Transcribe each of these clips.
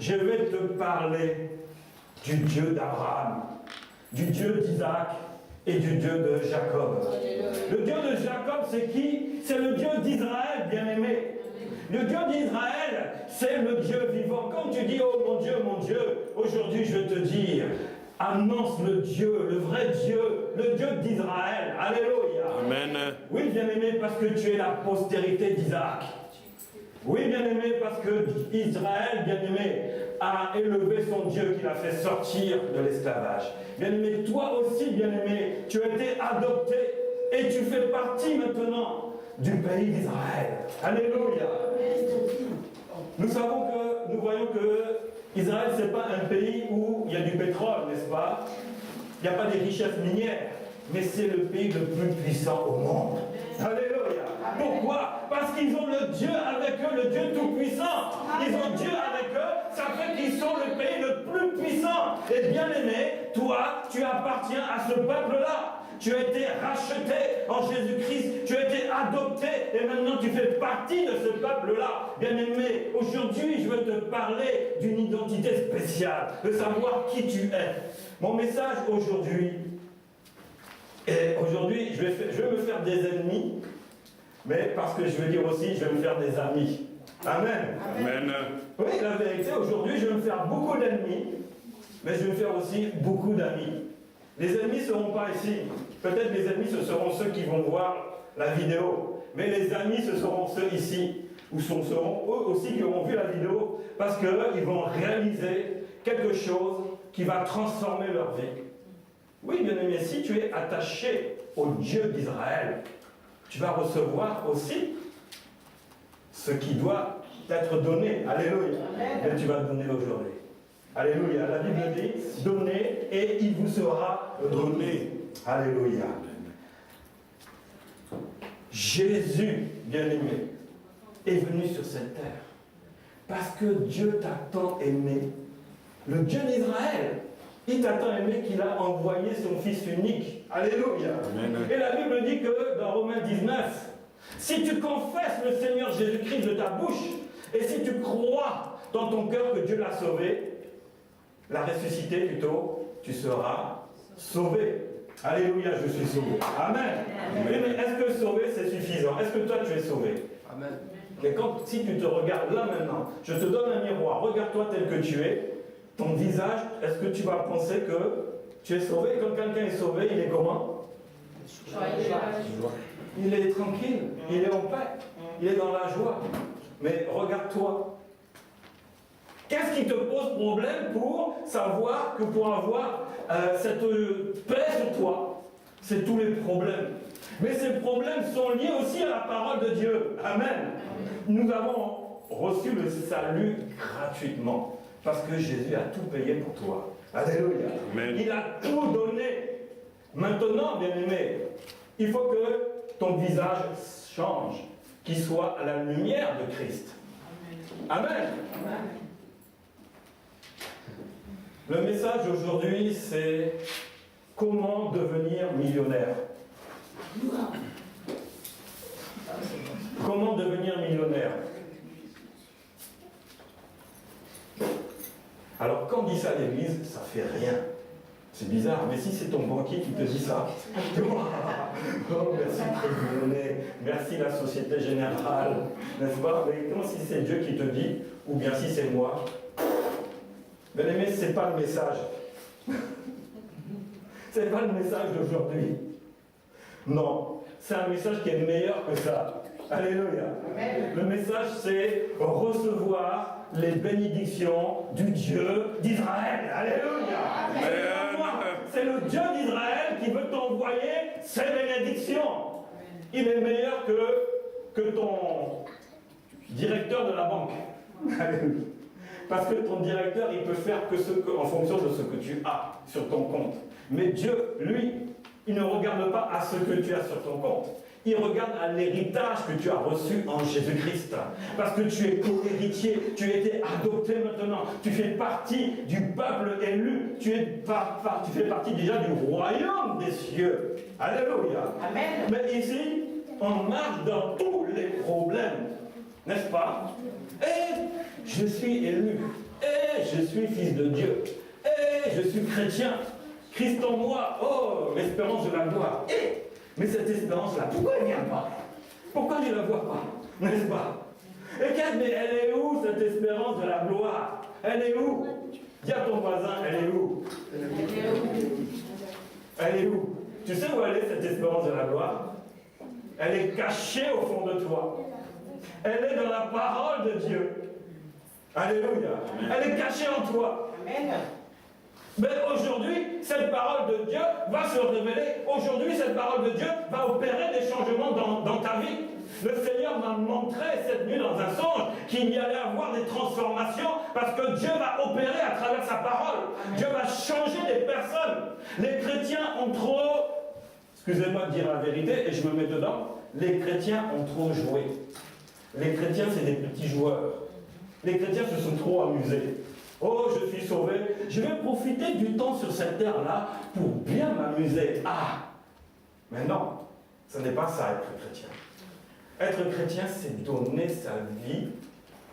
je vais te parler du Dieu d'Abraham, du Dieu d'Isaac et du Dieu de Jacob. Le Dieu de Jacob, c'est qui? C'est le Dieu d'Israël, bien-aimé. Le Dieu d'Israël, c'est le Dieu vivant. Quand tu dis, oh mon Dieu, aujourd'hui je vais te dire, annonce le Dieu, le vrai Dieu, le Dieu d'Israël. Alléluia. Amen. Oui, bien-aimé, parce que tu es la postérité d'Isaac. Oui, bien-aimé, parce que Israël, bien-aimé, a élevé son Dieu qui l'a fait sortir de l'esclavage. Bien-aimé, toi aussi, bien-aimé, tu as été adopté et tu fais partie maintenant du pays d'Israël. Alléluia. Nous voyons que Israël, ce n'est pas un pays où il y a du pétrole, n'est-ce pas? Il n'y a pas des richesses minières, mais c'est le pays le plus puissant au monde. Alléluia. Pourquoi? Parce qu'ils ont le Dieu avec eux, le Dieu tout-puissant. Ils ont Dieu avec eux, ça fait qu'ils sont le pays le plus puissant. Et bien aimé, toi, tu appartiens à ce peuple-là. Tu as été racheté en Jésus-Christ, tu as été adopté et maintenant tu fais partie de ce peuple-là. Bien-aimé, aujourd'hui je veux te parler d'une identité spéciale, de savoir qui tu es. Mon message aujourd'hui, je vais me faire des ennemis, mais parce que je veux dire aussi, je vais me faire des amis. Amen. Amen. Oui, la vérité, aujourd'hui je vais me faire beaucoup d'ennemis, mais je vais me faire aussi beaucoup d'amis. Les ennemis ne seront pas ici. Peut-être les ennemis, ce seront ceux qui vont voir la vidéo. Mais les amis, ce seront ceux ici, ou ce seront eux aussi qui auront vu la vidéo, parce qu'ils vont réaliser quelque chose qui va transformer leur vie. Oui, bien aimé, si tu es attaché au Dieu d'Israël, tu vas recevoir aussi ce qui doit t'être donné. Alléluia. Et tu vas donner aujourd'hui. Alléluia. La Bible dit, donnez et il vous sera donné. Alléluia. Jésus, bien-aimé, est venu sur cette terre parce que Dieu t'a tant aimé. Le Dieu d'Israël, il t'a tant aimé qu'il a envoyé son Fils unique. Alléluia. Amen. Et la Bible dit que dans Romains 19, si tu confesses le Seigneur Jésus-Christ de ta bouche et si tu crois dans ton cœur que Dieu l'a sauvé, l'a ressuscité plutôt, tu seras sauvé. Alléluia, je suis sauvé. Amen. Amen. Mais est-ce que sauvé c'est suffisant? Est-ce que toi tu es sauvé? Amen. Et si tu te regardes là maintenant, je te donne un miroir, regarde-toi tel que tu es, ton visage, est-ce que tu vas penser que tu es sauvé? Quand quelqu'un est sauvé, il est comment? Il est tranquille, il est en paix, il est dans la joie. Mais regarde-toi. Qu'est-ce qui te pose problème pour savoir que pour avoir cette paix sur toi? C'est tous les problèmes. Mais ces problèmes sont liés aussi à la parole de Dieu. Amen. Nous avons reçu le salut gratuitement parce que Jésus a tout payé pour toi. Alléluia. Amen. Il a tout donné. Maintenant, bien-aimé, il faut que ton visage change, qu'il soit à la lumière de Christ. Amen. Amen. Le message aujourd'hui, c'est comment devenir millionnaire. Comment devenir millionnaire? Alors, quand on dit ça à l'église, ça fait rien. C'est bizarre, mais si c'est ton banquier qui te dit ça, oh, merci de donner, merci la Société Générale, n'est-ce pas? Mais comment si c'est Dieu qui te dit, ou bien si c'est moi? Bien aimé, ce n'est pas le message. Ce n'est pas le message d'aujourd'hui. Non, c'est un message qui est meilleur que ça. Alléluia. Amen. Le message, c'est recevoir les bénédictions du Dieu d'Israël. Alléluia. C'est le Dieu d'Israël qui veut t'envoyer ses bénédictions. Il est meilleur que ton directeur de la banque. Alléluia. Parce que ton directeur, il peut faire en fonction de ce que tu as sur ton compte. Mais Dieu, lui, il ne regarde pas à ce que tu as sur ton compte. Il regarde à l'héritage que tu as reçu en Jésus-Christ. Parce que tu es co-héritier, tu as été adopté maintenant, tu fais partie du peuple élu, tu fais partie déjà du royaume des cieux. Alléluia. Amen. Mais ici, on marche dans tous les problèmes, n'est-ce pas? Et je suis élu, et je suis fils de Dieu. Je suis chrétien. Christ en moi. Oh, l'espérance de la gloire. Mais cette espérance-là, pourquoi elle ne vient pas? Pourquoi je ne la vois pas? N'est-ce pas? Mais elle est où cette espérance de la gloire? Elle est où? Dis à ton voisin, elle est où? Elle est où? Tu sais où elle est cette espérance de la gloire? Elle est cachée au fond de toi. Elle est dans la parole de Dieu. Alléluia. Elle est cachée en toi. Amen. Mais aujourd'hui, cette parole de Dieu va se révéler. Aujourd'hui, cette parole de Dieu va opérer des changements dans ta vie. Le Seigneur m'a montré cette nuit dans un songe qu'il y allait avoir des transformations parce que Dieu va opérer à travers sa parole. Dieu va changer des personnes. Les chrétiens ont trop, excusez-moi de dire la vérité et je me mets dedans, les chrétiens ont trop joué. Les chrétiens, c'est des petits joueurs. Les chrétiens se sont trop amusés. Oh, je suis sauvé. Je vais profiter du temps sur cette terre-là pour bien m'amuser. Ah! Mais non, ce n'est pas ça être chrétien. Être chrétien, c'est donner sa vie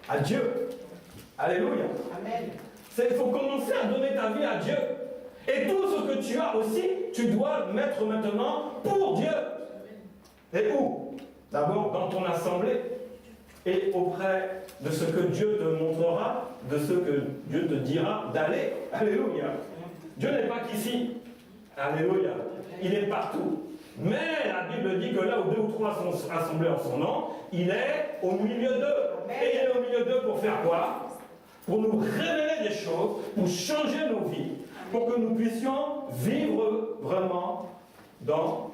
à Dieu. Alléluia. Amen. Il faut commencer à donner ta vie à Dieu. Et tout ce que tu as aussi, tu dois le mettre maintenant pour Dieu. Et où? D'abord dans ton assemblée. Et auprès de ce que Dieu te montrera, de ce que Dieu te dira d'aller. Alléluia. Dieu n'est pas qu'ici. Alléluia. Il est partout. Mais la Bible dit que là où 2 ou 3 sont assemblés en son nom, il est au milieu d'eux. Et il est au milieu d'eux pour faire quoi? Pour nous révéler des choses, pour changer nos vies, pour que nous puissions vivre vraiment dans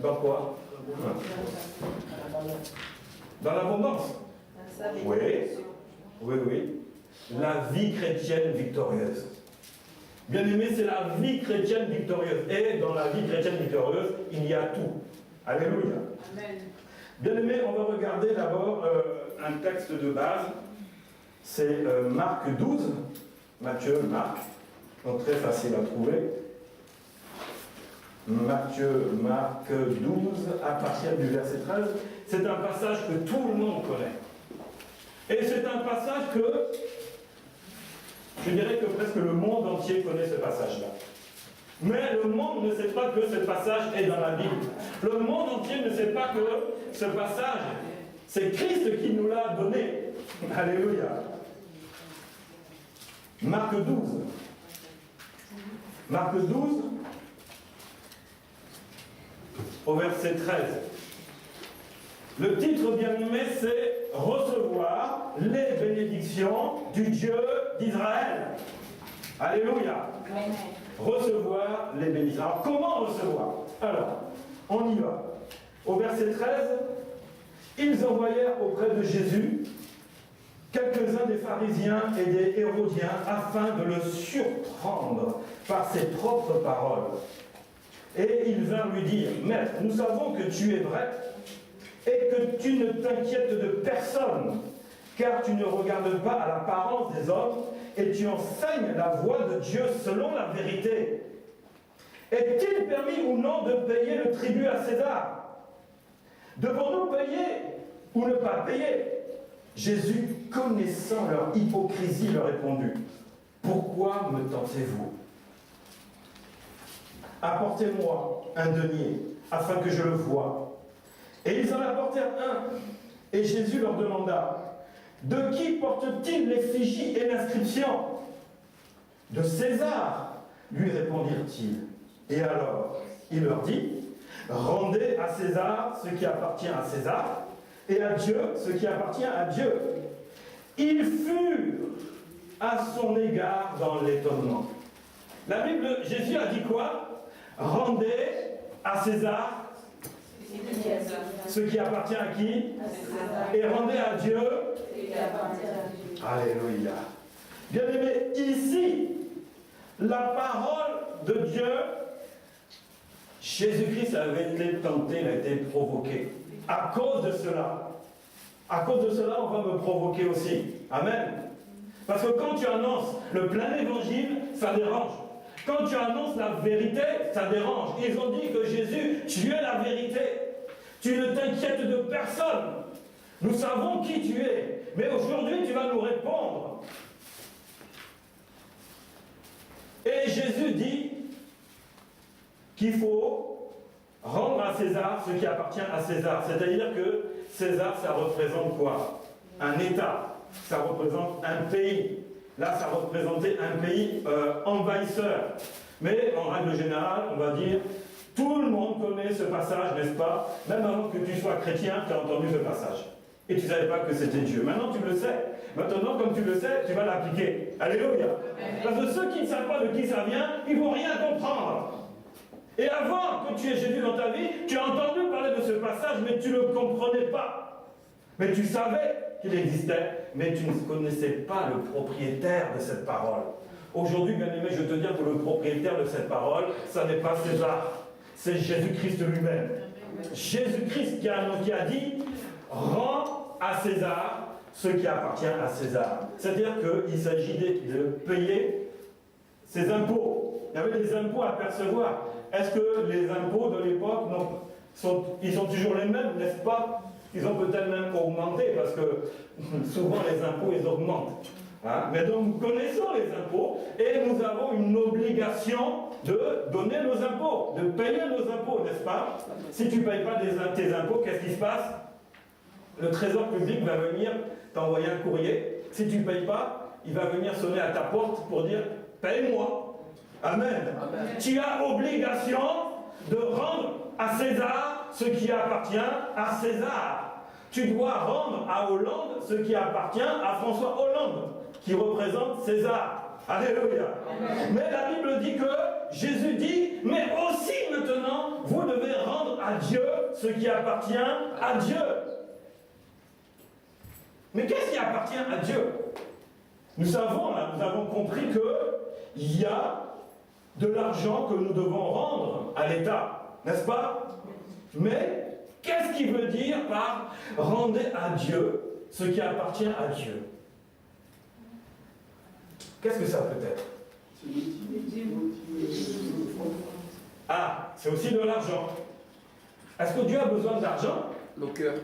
quoi? Dans l'abondance. Oui, oui, oui. La vie chrétienne victorieuse. Bien-aimé, c'est la vie chrétienne victorieuse. Et dans la vie chrétienne victorieuse, il y a tout. Alléluia. Amen. Bien-aimé, on va regarder d'abord un texte de base. C'est Marc 12. Matthieu, Marc. Donc très facile à trouver. Marc 12, à partir du verset 13. C'est un passage que tout le monde connaît. Et c'est un passage que, je dirais que presque le monde entier connaît ce passage-là. Mais le monde ne sait pas que ce passage est dans la Bible. Le monde entier ne sait pas que ce passage, c'est Christ qui nous l'a donné. Alléluia. Marc 12. Marc 12, au verset 13. Le titre bien-aimé, c'est « Recevoir les bénédictions du Dieu d'Israël ». Alléluia. Amen. Recevoir les bénédictions. Alors, comment recevoir? Alors, on y va. Au verset 13, ils envoyèrent auprès de Jésus quelques-uns des pharisiens et des hérodiens afin de le surprendre par ses propres paroles. Et ils vinrent lui dire, « Maître, nous savons que tu es vrai et que tu ne t'inquiètes de personne, car tu ne regardes pas à l'apparence des hommes et tu enseignes la voie de Dieu selon la vérité. Est-il permis ou non de payer le tribut à César? Devons-nous payer ou ne pas payer? » Jésus, connaissant leur hypocrisie, leur répondit, « Pourquoi me tentez-vous? Apportez-moi un denier, afin que je le voie. » Et ils en apportèrent un. Et Jésus leur demanda, « De qui porte-t-il l'effigie et l'inscription? » ?»« De César, lui répondirent-ils. Et alors, il leur dit, « Rendez à César ce qui appartient à César, et à Dieu ce qui appartient à Dieu. » Ils furent à son égard dans l'étonnement. La Bible, Jésus a dit quoi? Rendez à César ce qui appartient à qui? Et rendez à Dieu ce qui appartient à Dieu. Alléluia. Bien-aimé, ici, la parole de Dieu, Jésus-Christ avait été tenté, il a été provoqué. À cause de cela, on va me provoquer aussi. Amen. Parce que quand tu annonces le plein évangile, ça dérange. Quand tu annonces la vérité, ça dérange. Ils ont dit que Jésus, tu es la vérité. Tu ne t'inquiètes de personne. Nous savons qui tu es. Mais aujourd'hui, tu vas nous répondre. Et Jésus dit qu'il faut rendre à César ce qui appartient à César. C'est-à-dire que César, ça représente quoi? Un État. Ça représente un pays. Là, ça représentait un pays envahisseur. Mais en règle générale, on va dire, tout le monde connaît ce passage, n'est-ce pas? Même avant que tu sois chrétien, tu as entendu ce passage. Et tu ne savais pas que c'était Dieu. Maintenant, tu le sais. Maintenant, comme tu le sais, tu vas l'appliquer. Alléluia. Parce que ceux qui ne savent pas de qui ça vient, ils ne vont rien comprendre. Et avant que tu aies Jésus dans ta vie, tu as entendu parler de ce passage, mais tu ne le comprenais pas. Mais tu savais qu'il existait, mais tu ne connaissais pas le propriétaire de cette parole. Aujourd'hui, bien aimé, je veux te dire que le propriétaire de cette parole, ça n'est pas César, c'est Jésus-Christ lui-même. Jésus-Christ qui a dit « Rends à César ce qui appartient à César ». C'est-à-dire qu'il s'agit de payer ses impôts. Il y avait des impôts à percevoir. Est-ce que les impôts de l'époque, ils sont toujours les mêmes, n'est-ce pas? Ils ont peut-être même augmenté, parce que souvent les impôts, ils augmentent. Hein? Mais donc, nous connaissons les impôts, et nous avons une obligation de donner nos impôts, de payer nos impôts, n'est-ce pas? Si tu ne payes pas tes impôts, qu'est-ce qui se passe? Le trésor public va venir t'envoyer un courrier. Si tu ne payes pas, il va venir sonner à ta porte pour dire « Paye-moi ». Amen. Amen. Tu as obligation de rendre à César ce qui appartient à César. Tu dois rendre à Hollande ce qui appartient à François Hollande, qui représente César. Alléluia. Amen. Mais la Bible dit que Jésus dit, mais aussi maintenant, vous devez rendre à Dieu ce qui appartient à Dieu. Mais qu'est-ce qui appartient à Dieu? Nous avons compris qu'il y a de l'argent que nous devons rendre à l'État, n'est-ce pas? Mais qu'est-ce qu'il veut dire par rendez à Dieu ce qui appartient à Dieu? Qu'est-ce que ça peut être? Ah, c'est aussi de l'argent. Est-ce que Dieu a besoin d'argent? Nos cœurs.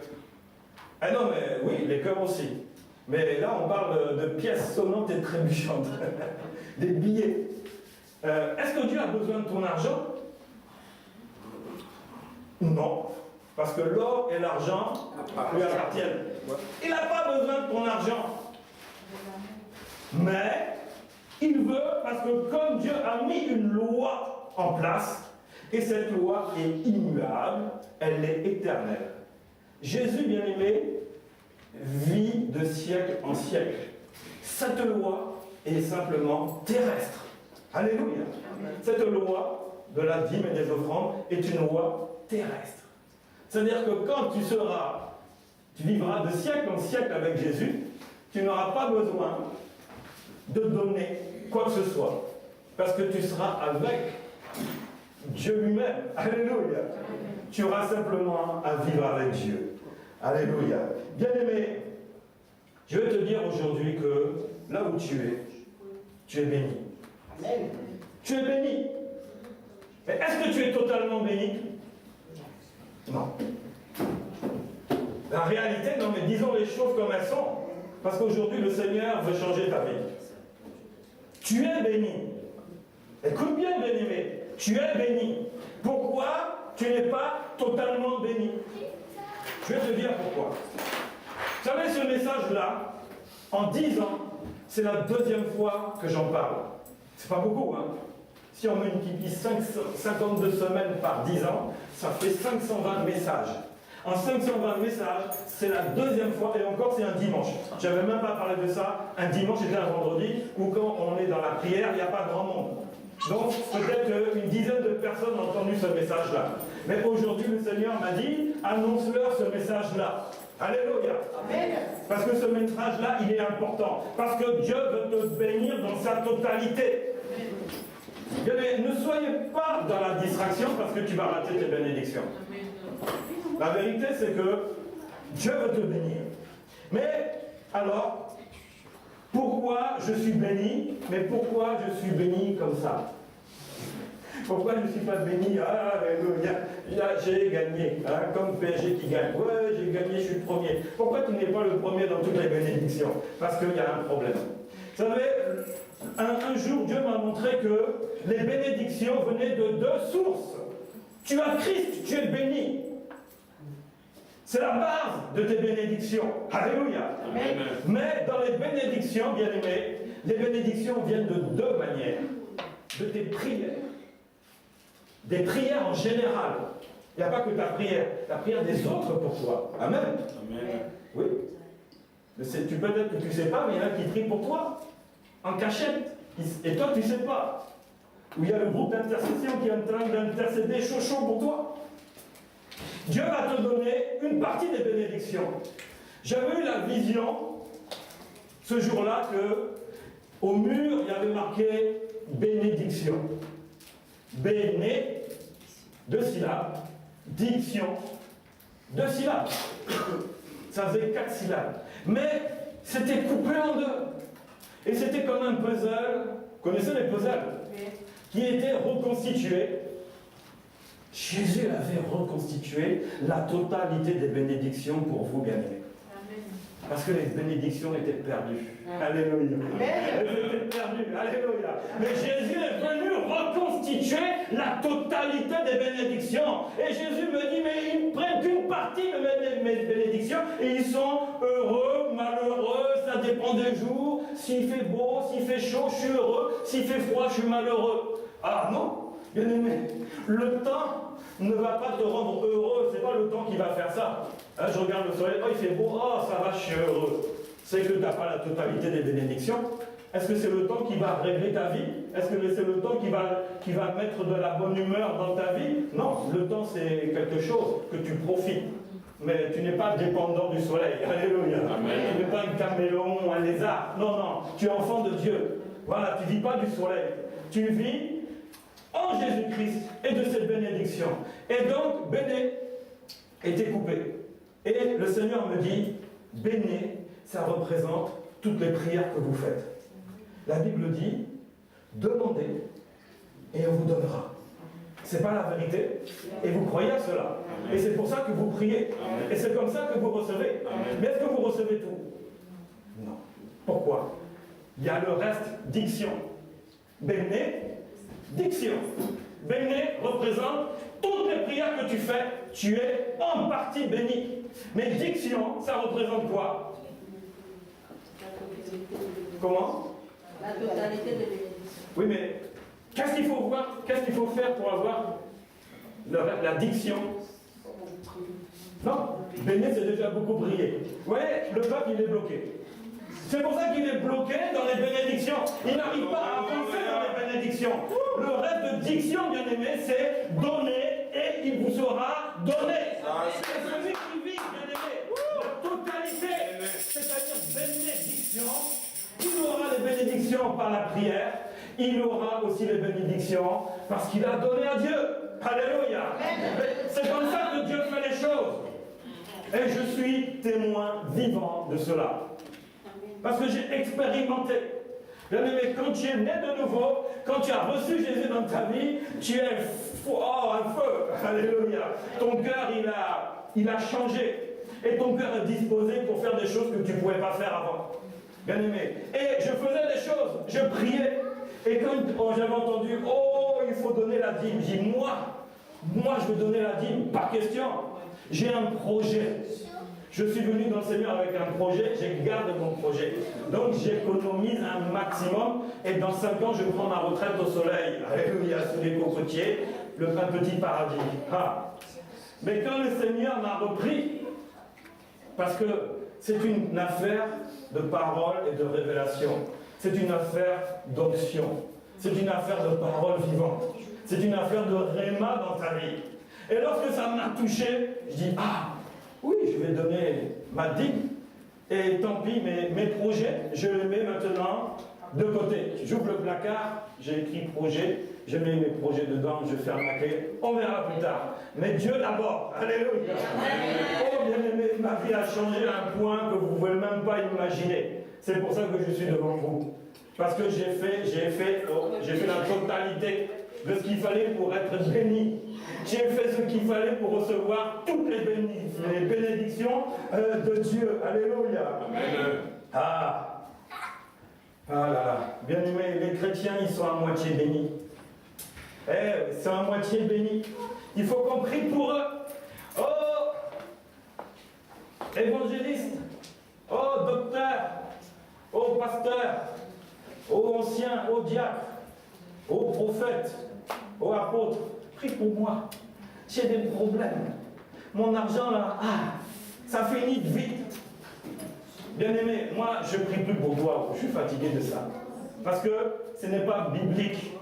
Ah non, mais oui, les cœurs aussi. Mais là, on parle de pièces sonnantes et trébuchantes. Des billets. Est-ce que Dieu a besoin de ton argent? Non. Parce que l'or et l'argent lui appartiennent. Il n'a pas besoin de ton argent. Mais il veut, parce que comme Dieu a mis une loi en place, et cette loi est immuable, elle est éternelle. Jésus, bien-aimé, vit de siècle en siècle. Cette loi est simplement terrestre. Alléluia. Cette loi de la dîme et des offrandes est une loi terrestre. C'est-à-dire que quand tu vivras de siècle en siècle avec Jésus, tu n'auras pas besoin de donner quoi que ce soit. Parce que tu seras avec Dieu lui-même. Alléluia. Tu auras simplement à vivre avec Dieu. Alléluia. Bien-aimé, je vais te dire aujourd'hui que là où tu es béni. Amen. Tu es béni. Mais est-ce que tu es totalement béni? Non. La réalité, non, mais disons les choses comme elles sont. Parce qu'aujourd'hui, le Seigneur veut changer ta vie. Tu es béni. Écoute bien, bien-aimé. Tu es béni. Pourquoi tu n'es pas totalement béni? Je vais te dire pourquoi. Vous savez, ce message-là, en 10 ans, c'est la deuxième fois que j'en parle. C'est pas beaucoup, hein. Si on multiplie 52 semaines par 10 ans, ça fait 520 messages. En 520 messages, c'est la deuxième fois, et encore c'est un dimanche. Je n'avais même pas parlé de ça. Un dimanche, c'était un vendredi, où quand on est dans la prière, il n'y a pas grand monde. Donc, peut-être une dizaine de personnes ont entendu ce message-là. Mais aujourd'hui, le Seigneur m'a dit, annonce-leur ce message-là. Alléluia. Amen. Parce que ce message-là, il est important. Parce que Dieu veut te bénir dans sa totalité. Bien, ne soyez pas dans la distraction parce que tu vas rater tes bénédictions. La vérité, c'est que Dieu veut te bénir. Mais, alors, pourquoi je suis béni? Mais pourquoi je suis béni comme ça? Pourquoi je ne suis pas béni? Ah, j'ai gagné, hein, comme PSG qui gagne. Ouais, j'ai gagné, je suis le premier. Pourquoi tu n'es pas le premier dans toutes les bénédictions? Parce qu'il y a un problème. Vous savez, un jour, Dieu m'a montré que les bénédictions venaient de deux sources. Tu as Christ, tu es béni. C'est la base de tes bénédictions. Alléluia. Amen. Mais dans les bénédictions, bien aimés, les bénédictions viennent de deux manières. De tes prières. Des prières en général. Il n'y a pas que ta prière des autres pour toi. Amen. Amen. Oui. Mais tu peut-être que tu ne sais pas, mais il y en a qui prient pour toi, en cachette. Et toi, tu ne sais pas. Ou il y a le groupe d'intercession qui est en train d'intercéder chaud pour toi. Dieu va te donner une partie des bénédictions. J'avais eu la vision, ce jour-là, qu'au mur, il y avait marqué bénédiction. Béné, 2 syllabes. Diction, 2 syllabes. Ça faisait 4 syllabes. Mais c'était coupé en deux. Et c'était comme un puzzle. Vous connaissez les puzzles? Oui. Qui était reconstitué. Jésus avait reconstitué la totalité des bénédictions pour vous, bien-aimés. Parce que les bénédictions étaient perdues. Alléluia. Elles étaient perdues. Alléluia. Mais Jésus est venu reconstituer la totalité des bénédictions. Et Jésus me dit, mais ils ne prennent qu'une partie de mes bénédictions. Et ils sont heureux, malheureux, ça dépend des jours. S'il fait beau, s'il fait chaud, je suis heureux. S'il fait froid, je suis malheureux. Ah non, bien aimé, le temps ne va pas te rendre heureux. C'est pas le temps qui va faire ça. Hein, je regarde le soleil, oh il fait beau, oh ça va, je suis heureux. C'est que tu n'as pas la totalité des bénédictions. Est-ce que c'est le temps qui va régler ta vie? Est-ce que c'est le temps qui va mettre de la bonne humeur dans ta vie? Non, le temps c'est quelque chose que tu profites. Mais tu n'es pas dépendant du soleil. Alléluia. Amen. Tu n'es pas un caméléon ou un lézard. Non, non, tu es enfant de Dieu. Voilà, tu ne vis pas du soleil. Tu vis en Jésus-Christ et de cette bénédiction. Et donc, béné était coupé. Et le Seigneur me dit, béné, ça représente toutes les prières que vous faites. La Bible dit, demandez et on vous donnera. C'est pas la vérité. Et vous croyez à cela. Amen. Et c'est pour ça que vous priez. Amen. Et c'est comme ça que vous recevez. Amen. Mais est-ce que vous recevez tout? Non. Pourquoi? Il y a le reste, diction. Béné, diction. Béné représente toutes les prières que tu fais, tu es en partie béni. Mais diction, ça représente quoi? Comment? La totalité des bénédictions. Oui, mais qu'est-ce qu'il faut voir? Qu'est-ce qu'il faut faire pour avoir la diction? Non, béni, c'est déjà beaucoup prié. Vous voyez, le peuple, il est bloqué. C'est pour ça qu'il est bloqué dans les bénédictions. Il n'arrive pas à avancer dans les bénédictions. Le rêve de diction, bien aimé, c'est donner et il vous sera donné. C'est celui qui vit, bien aimé, la totalité, c'est-à-dire bénédiction. Il aura les bénédictions par la prière. Il aura aussi les bénédictions parce qu'il a donné à Dieu. Alléluia. C'est comme ça que Dieu fait les choses. Et je suis témoin vivant de cela. Parce que j'ai expérimenté. Bien aimé, quand tu es né de nouveau, quand tu as reçu Jésus dans ta vie, tu es un feu. Alléluia. Ton cœur, il a changé. Et ton cœur est disposé pour faire des choses que tu ne pouvais pas faire avant. Bien aimé. Et je faisais des choses. Je priais. Et quand j'avais entendu, oh, il faut donner la dîme, j'ai dit, moi, je vais donner la dîme, pas question. J'ai un projet. Je suis venu dans le Seigneur avec un projet, je garde mon projet. Donc j'économise un maximum et dans 5 ans, je prends ma retraite au soleil. Alléluia, sous les cocotiers, un petit paradis. Ah. Mais quand le Seigneur m'a repris, parce que c'est une affaire de parole et de révélation. C'est une affaire d'onction. C'est une affaire de parole vivante. C'est une affaire de réma dans ta vie. Et lorsque ça m'a touché, je dis, ah, oui, je vais donner ma dîme. Et tant pis, mes projets, je les mets maintenant de côté. J'ouvre le placard, j'ai écrit projet, je mets mes projets dedans, je ferme la clé. On verra plus tard. Mais Dieu d'abord. Alléluia. Oh, bien aimé, ma vie a changé à un point que vous ne pouvez même pas imaginer. C'est pour ça que je suis devant vous. Parce que j'ai fait la totalité de ce qu'il fallait pour être béni. J'ai fait ce qu'il fallait pour recevoir toutes les bénédictions de Dieu. Alléluia. Amen. Ah. Ah là là, bien aimé, les chrétiens, ils sont à moitié bénis. Eh, c'est à moitié bénis. Il faut qu'on prie pour eux. Oh, évangéliste, oh, docteur, oh, pasteur, oh, ancien, oh, diacre, oh, prophète, oh, apôtre, prie pour moi. J'ai des problèmes. Mon argent, là, ça finit vite. Bien-aimé, moi, je ne prie plus pour toi. Je suis fatigué de ça. Parce que ce n'est pas biblique.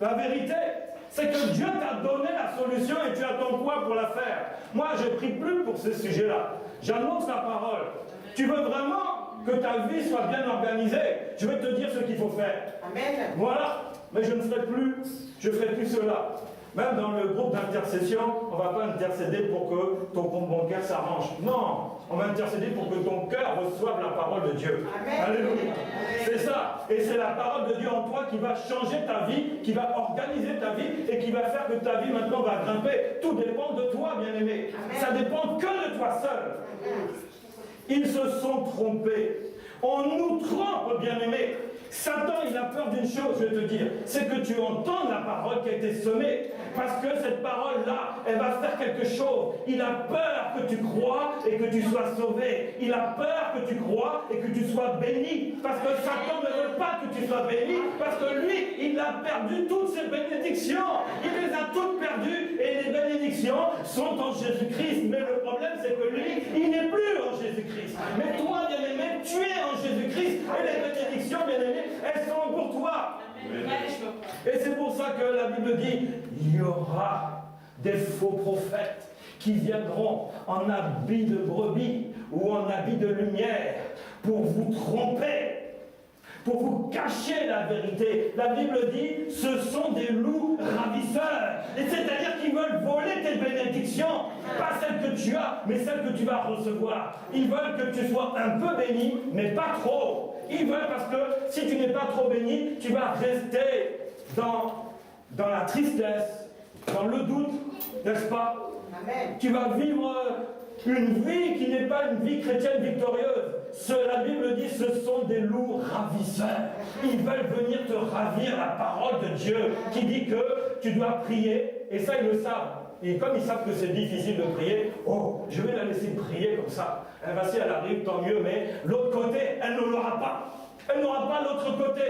La vérité, c'est que Dieu t'a donné la solution et tu as ton poids pour la faire. Moi, je ne prie plus pour ce sujet-là. J'annonce la parole. Tu veux vraiment que ta vie soit bien organisée? Je vais te dire ce qu'il faut faire. Amen. Voilà. Mais je ne ferai plus cela. Même dans le groupe d'intercession, on ne va pas intercéder pour que ton compte bancaire s'arrange. Non, on va intercéder pour que ton cœur reçoive la parole de Dieu. Amen. Alléluia. C'est ça. Et c'est la parole de Dieu en toi qui va changer ta vie, qui va organiser ta vie et qui va faire que ta vie maintenant va grimper. Tout dépend de toi, bien-aimé. Ça dépend que de toi seul. Ils se sont trompés. On nous trompe, bien-aimé. Satan, il a peur d'une chose, je vais te dire, c'est que tu entends la parole qui a été semée, parce que cette parole-là, elle va faire quelque chose. Il a peur que tu crois et que tu sois sauvé. Il a peur que tu crois et que tu sois béni, parce que Satan ne veut pas que tu sois béni, parce que lui, il a perdu toutes ses bénédictions. Il les a toutes perdues, et les bénédictions sont en Jésus-Christ. Mais le problème, c'est que lui, il n'est plus en Jésus-Christ. Mais toi, bien-aimé, tu es en Jésus-Christ, et les bénédictions, bien-aimé, elles sont pour toi. Et c'est pour ça que la Bible dit, il y aura des faux prophètes qui viendront en habit de brebis ou en habit de lumière pour vous tromper, pour vous cacher la vérité. La Bible dit, ce sont des loups ravisseurs. Et c'est-à-dire qu'ils veulent voler tes bénédictions, pas celles que tu as, mais celles que tu vas recevoir. Ils veulent que tu sois un peu béni, mais pas trop. Ils veulent parce que si tu n'es pas trop béni, tu vas rester dans la tristesse, dans le doute, n'est-ce pas? Amen. Tu vas vivre une vie qui n'est pas une vie chrétienne victorieuse. La Bible dit, ce sont des loups ravisseurs. Ils veulent venir te ravir la parole de Dieu qui dit que tu dois prier, et ça ils le savent. Et comme ils savent que c'est difficile de prier, oh, je vais la laisser prier comme ça. Elle va, si elle arrive, tant mieux, mais l'autre côté, elle ne l'aura pas. Elle n'aura pas l'autre côté.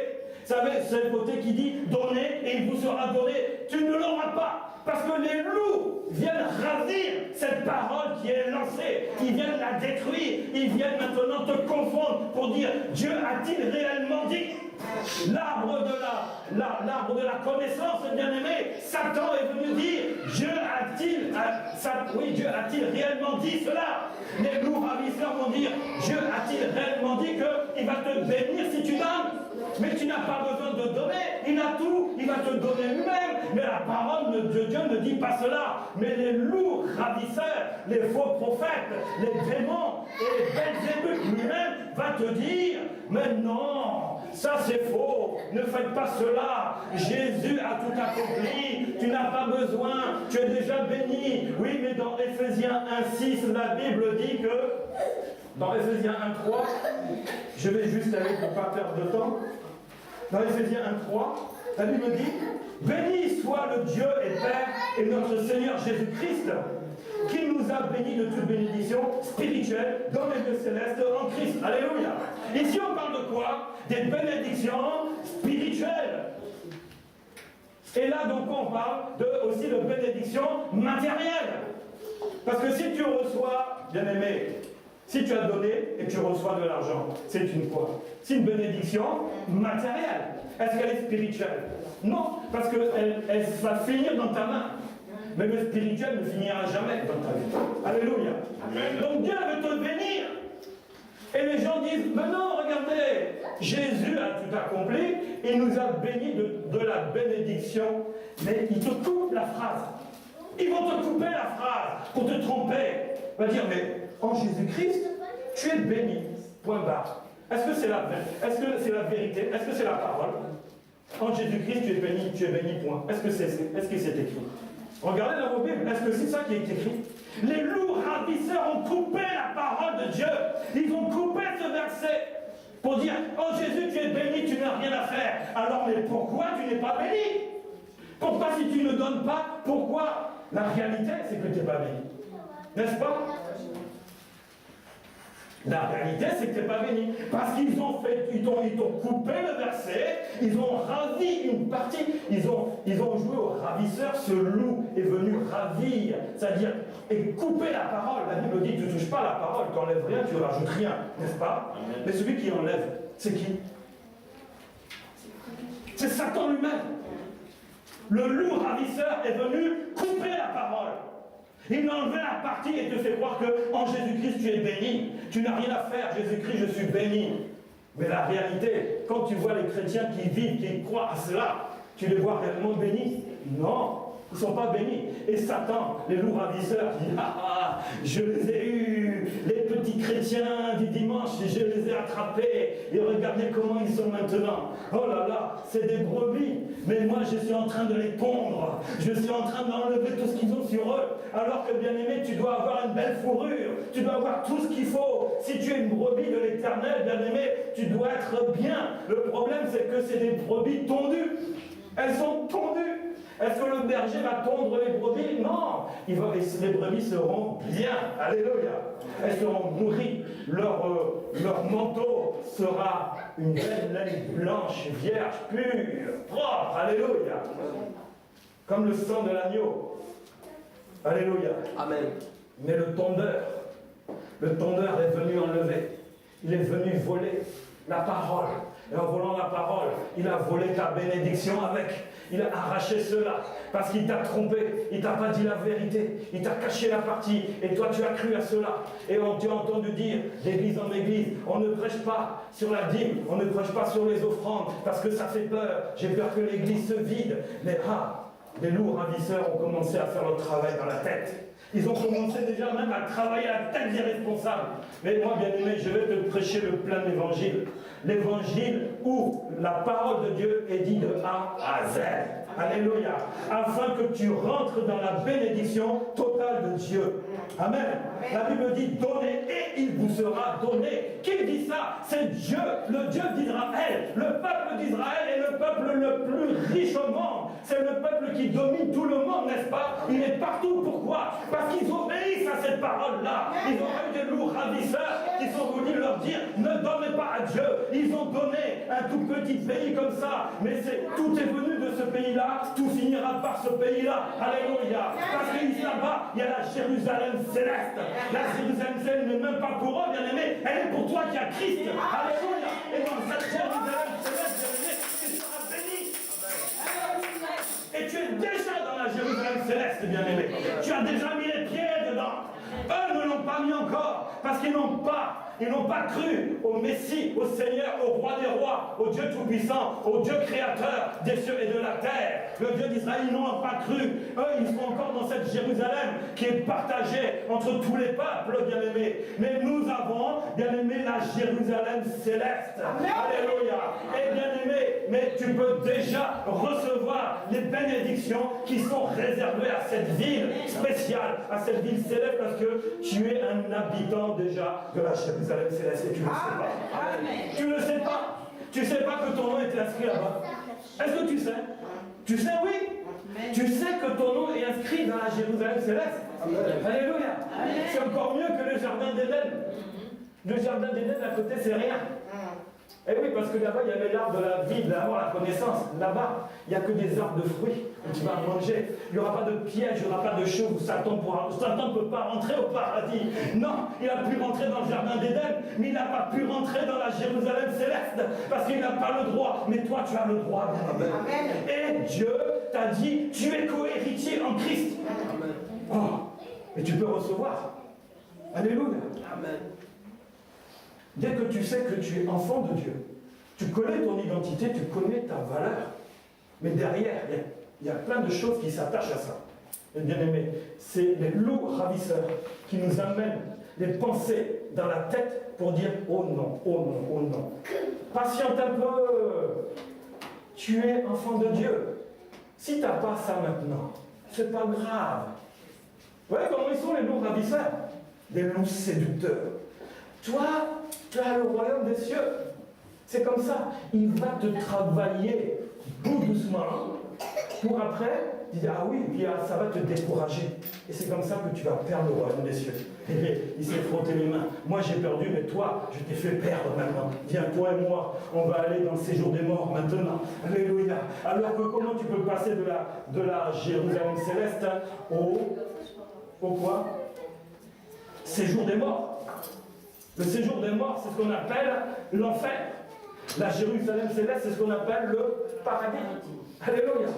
Vous savez, c'est le côté qui dit, donnez et il vous sera donné. Tu ne l'auras pas. Parce que les loups viennent ravir cette parole qui est lancée. Ils viennent la détruire. Ils viennent maintenant te confondre pour dire, Dieu a-t-il réellement dit? L'arbre de la connaissance, bien-aimé, Satan est venu dire, Dieu a-t-il réellement dit cela? Les loups ravisseurs vont dire, Dieu a-t-il réellement dit qu'il va te bénir si tu donnes? Mais tu n'as pas besoin de donner, il a tout, il va te donner lui-même. Mais la parole de Dieu ne dit pas cela. Mais les loups ravisseurs, les faux prophètes, les démons et Belzébuth lui-même va te dire, mais non, ça c'est faux, ne faites pas cela, Jésus a tout accompli, tu n'as pas besoin, tu es déjà béni. Oui, mais dans Éphésiens 1,6, la Bible dit que, dans Éphésiens 1,3, je vais juste aller pour ne pas perdre de temps, dans Éphésiens 1,3, la Bible dit, béni soit le Dieu et Père et notre Seigneur Jésus-Christ, qui nous a bénis de toute bénédiction spirituelle dans les lieux célestes en Christ. Alléluia. Ici on parle de quoi? Des bénédictions spirituelles. Et là donc on parle aussi de bénédictions matérielles. Parce que si tu reçois, bien aimé, si tu as donné et que tu reçois de l'argent, c'est une quoi? C'est une bénédiction matérielle. Est-ce qu'elle est spirituelle? Non, parce qu'elle va finir dans ta main. Mais le spirituel ne finira jamais dans ta vie. Alléluia. Amen. Donc Dieu veut te bénir. Et les gens disent, mais non, regardez, Jésus a tout accompli, il nous a bénis de la bénédiction. Mais ils te coupent la phrase. Ils vont te couper la phrase pour te tromper. On va dire, mais en Jésus-Christ, tu es béni. Point barre. Est-ce que c'est la vérité? Est-ce que c'est la parole? En Jésus-Christ, tu es béni, point. Est-ce que c'est écrit? Regardez dans vos Bibles, est-ce que c'est ça qui est écrit? Les loups ravisseurs ont coupé la parole de Dieu. Ils ont coupé ce verset. Pour dire, oh Jésus, tu es béni, tu n'as rien à faire. Alors, mais pourquoi tu n'es pas béni? Pourquoi si tu ne donnes pas, pourquoi? La réalité, c'est que tu n'es pas béni. N'est-ce pas? La réalité, c'est que tu n'es pas béni. Parce qu'ils t'ont coupé le verset, ils ont ravi une partie, ils ont joué au ravisseur, ce loup est venu ravir, c'est-à-dire et couper la parole. La Bible dit, tu ne touches pas la parole, tu n'enlèves rien, tu ne rajoutes rien, n'est-ce pas? Mais celui qui enlève, c'est qui? C'est Satan lui-même. Le loup ravisseur est venu couper la parole. Il m'a enlevé la partie et te fait croire qu'en Jésus-Christ tu es béni. Tu n'as rien à faire, Jésus-Christ, je suis béni. Mais la réalité, quand tu vois les chrétiens qui vivent, qui croient à cela, tu les vois réellement bénis? Non, ils ne sont pas bénis. Et Satan, les loups ravisseurs, dit, ah, je les ai eus, les petits chrétiens du dimanche, je les ai attrapés. Et regardez comment ils sont maintenant. Oh là là, c'est des brebis. Mais moi, je suis en train de les pondre. Je suis en train d'enlever tout ce qu'ils ont sur eux. Alors que, bien aimé, tu dois avoir une belle fourrure. Tu dois avoir tout ce qu'il faut. Si tu es une brebis de l'Éternel, bien aimé, tu dois être bien. Le problème, c'est que c'est des brebis tondues. Elles sont tondues. Est-ce que le berger va tondre les brebis? Non. Les brebis seront bien. Alléluia. Elles seront nourries. Leur manteau sera une belle laine blanche, vierge, pure, propre. Alléluia. Comme le sang de l'agneau. Alléluia. Amen. Mais le tondeur est venu enlever. Il est venu voler la parole. Et en volant la parole, il a volé ta bénédiction avec. Il a arraché cela parce qu'il t'a trompé, il t'a pas dit la vérité, il t'a caché la partie et toi tu as cru à cela. Et tu as entendu dire d'église en église, on ne prêche pas sur la dîme, on ne prêche pas sur les offrandes parce que ça fait peur, j'ai peur que l'église se vide. Mais les loups ravisseurs ont commencé à faire leur travail dans la tête. Ils ont commencé déjà même à travailler à la tête des responsables. Mais moi, bien aimé, je vais te prêcher le plein évangile. L'évangile où la parole de Dieu est dite de A à Z. Alléluia. Afin que tu rentres dans la bénédiction totale de Dieu. Amen. La Bible dit donnez et il vous sera donné. Qui dit ça? C'est Dieu, le Dieu d'Israël. Le peuple d'Israël est le peuple le plus riche au monde. C'est le peuple qui domine tout le monde, n'est-ce pas? Il est partout. Pourquoi? Parce qu'ils obéissent à cette parole-là. Ils ont eu des loups ravisseurs qui sont venus leur dire ne donnez pas à Dieu. Ils ont donné un tout petit pays comme ça. Mais tout est venu de ce pays-là. Tout finira par ce pays-là. Alléluia. Parce que là-bas, il y a la Jérusalem céleste. La Jérusalem céleste n'est même pas pour eux, bien aimé. Elle est pour toi qui as Christ. Alléluia. Et dans cette Jérusalem céleste, bien aimé, tu seras béni. Et tu es déjà dans la Jérusalem céleste, bien aimé. Tu as déjà mis les pieds dedans. Eux ne l'ont pas mis encore, parce qu'ils n'ont pas cru au Messie, au Seigneur, au Roi des Rois, au Dieu Tout-Puissant, au Dieu Créateur des cieux et de la terre. Le Dieu d'Israël, ils n'ont pas cru. Eux, ils sont encore dans cette Jérusalem qui est partagée entre tous les peuples, bien-aimés. Mais nous avons, bien-aimés, la Jérusalem céleste. Alléluia. Et bien-aimé, mais tu peux déjà recevoir les bénédictions qui sont réservées à cette ville spéciale, à cette ville céleste, parce que tu es un habitant déjà de la Jérusalem céleste et tu ne le sais pas. Tu ne le sais pas. Tu ne sais pas que ton nom est inscrit là-bas. Est-ce que tu sais? Tu sais, oui. Tu sais que ton nom est inscrit dans la Jérusalem céleste. Alléluia. C'est encore mieux que le jardin d'Éden. Le jardin d'Éden à côté, c'est rien. Et oui, parce que là-bas, il y avait l'arbre de la vie, de l'avoir, la connaissance. Là-bas, il n'y a que des arbres de fruits que tu vas manger. Il n'y aura pas de piège, il n'y aura pas de choses où Satan ne peut pas rentrer au paradis. Non, il a pu rentrer dans le jardin d'Éden, mais il n'a pas pu rentrer dans la Jérusalem céleste, parce qu'il n'a pas le droit. Mais toi, tu as le droit. Amen. Et Dieu t'a dit, tu es co-héritier en Christ. Amen. Oh, et tu peux recevoir. Alléluia. Amen. Dès que tu sais que tu es enfant de Dieu, tu connais ton identité, tu connais ta valeur. Mais derrière, il y a plein de choses qui s'attachent à ça. Et bien aimé, c'est les loups ravisseurs qui nous amènent les pensées dans la tête pour dire « Oh non, oh non, oh non ». Patiente un peu. Tu es enfant de Dieu. Si tu n'as pas ça maintenant, c'est pas grave. Vous voyez comment ils sont les loups ravisseurs? Des loups séducteurs. Toi, tu as le royaume des cieux. C'est comme ça. Il va te travailler tout doucement pour après dire ah oui, puis ça va te décourager. Et c'est comme ça que tu vas perdre le royaume des cieux. Et il s'est frotté les mains. Moi j'ai perdu, mais toi, je t'ai fait perdre maintenant. Viens, toi et moi, on va aller dans le séjour des morts maintenant. Alléluia. Alors que comment tu peux passer de la Jérusalem céleste au quoi? Séjour des morts. Le séjour des morts, c'est ce qu'on appelle l'enfer. La Jérusalem céleste, c'est ce qu'on appelle le paradis. Alléluia.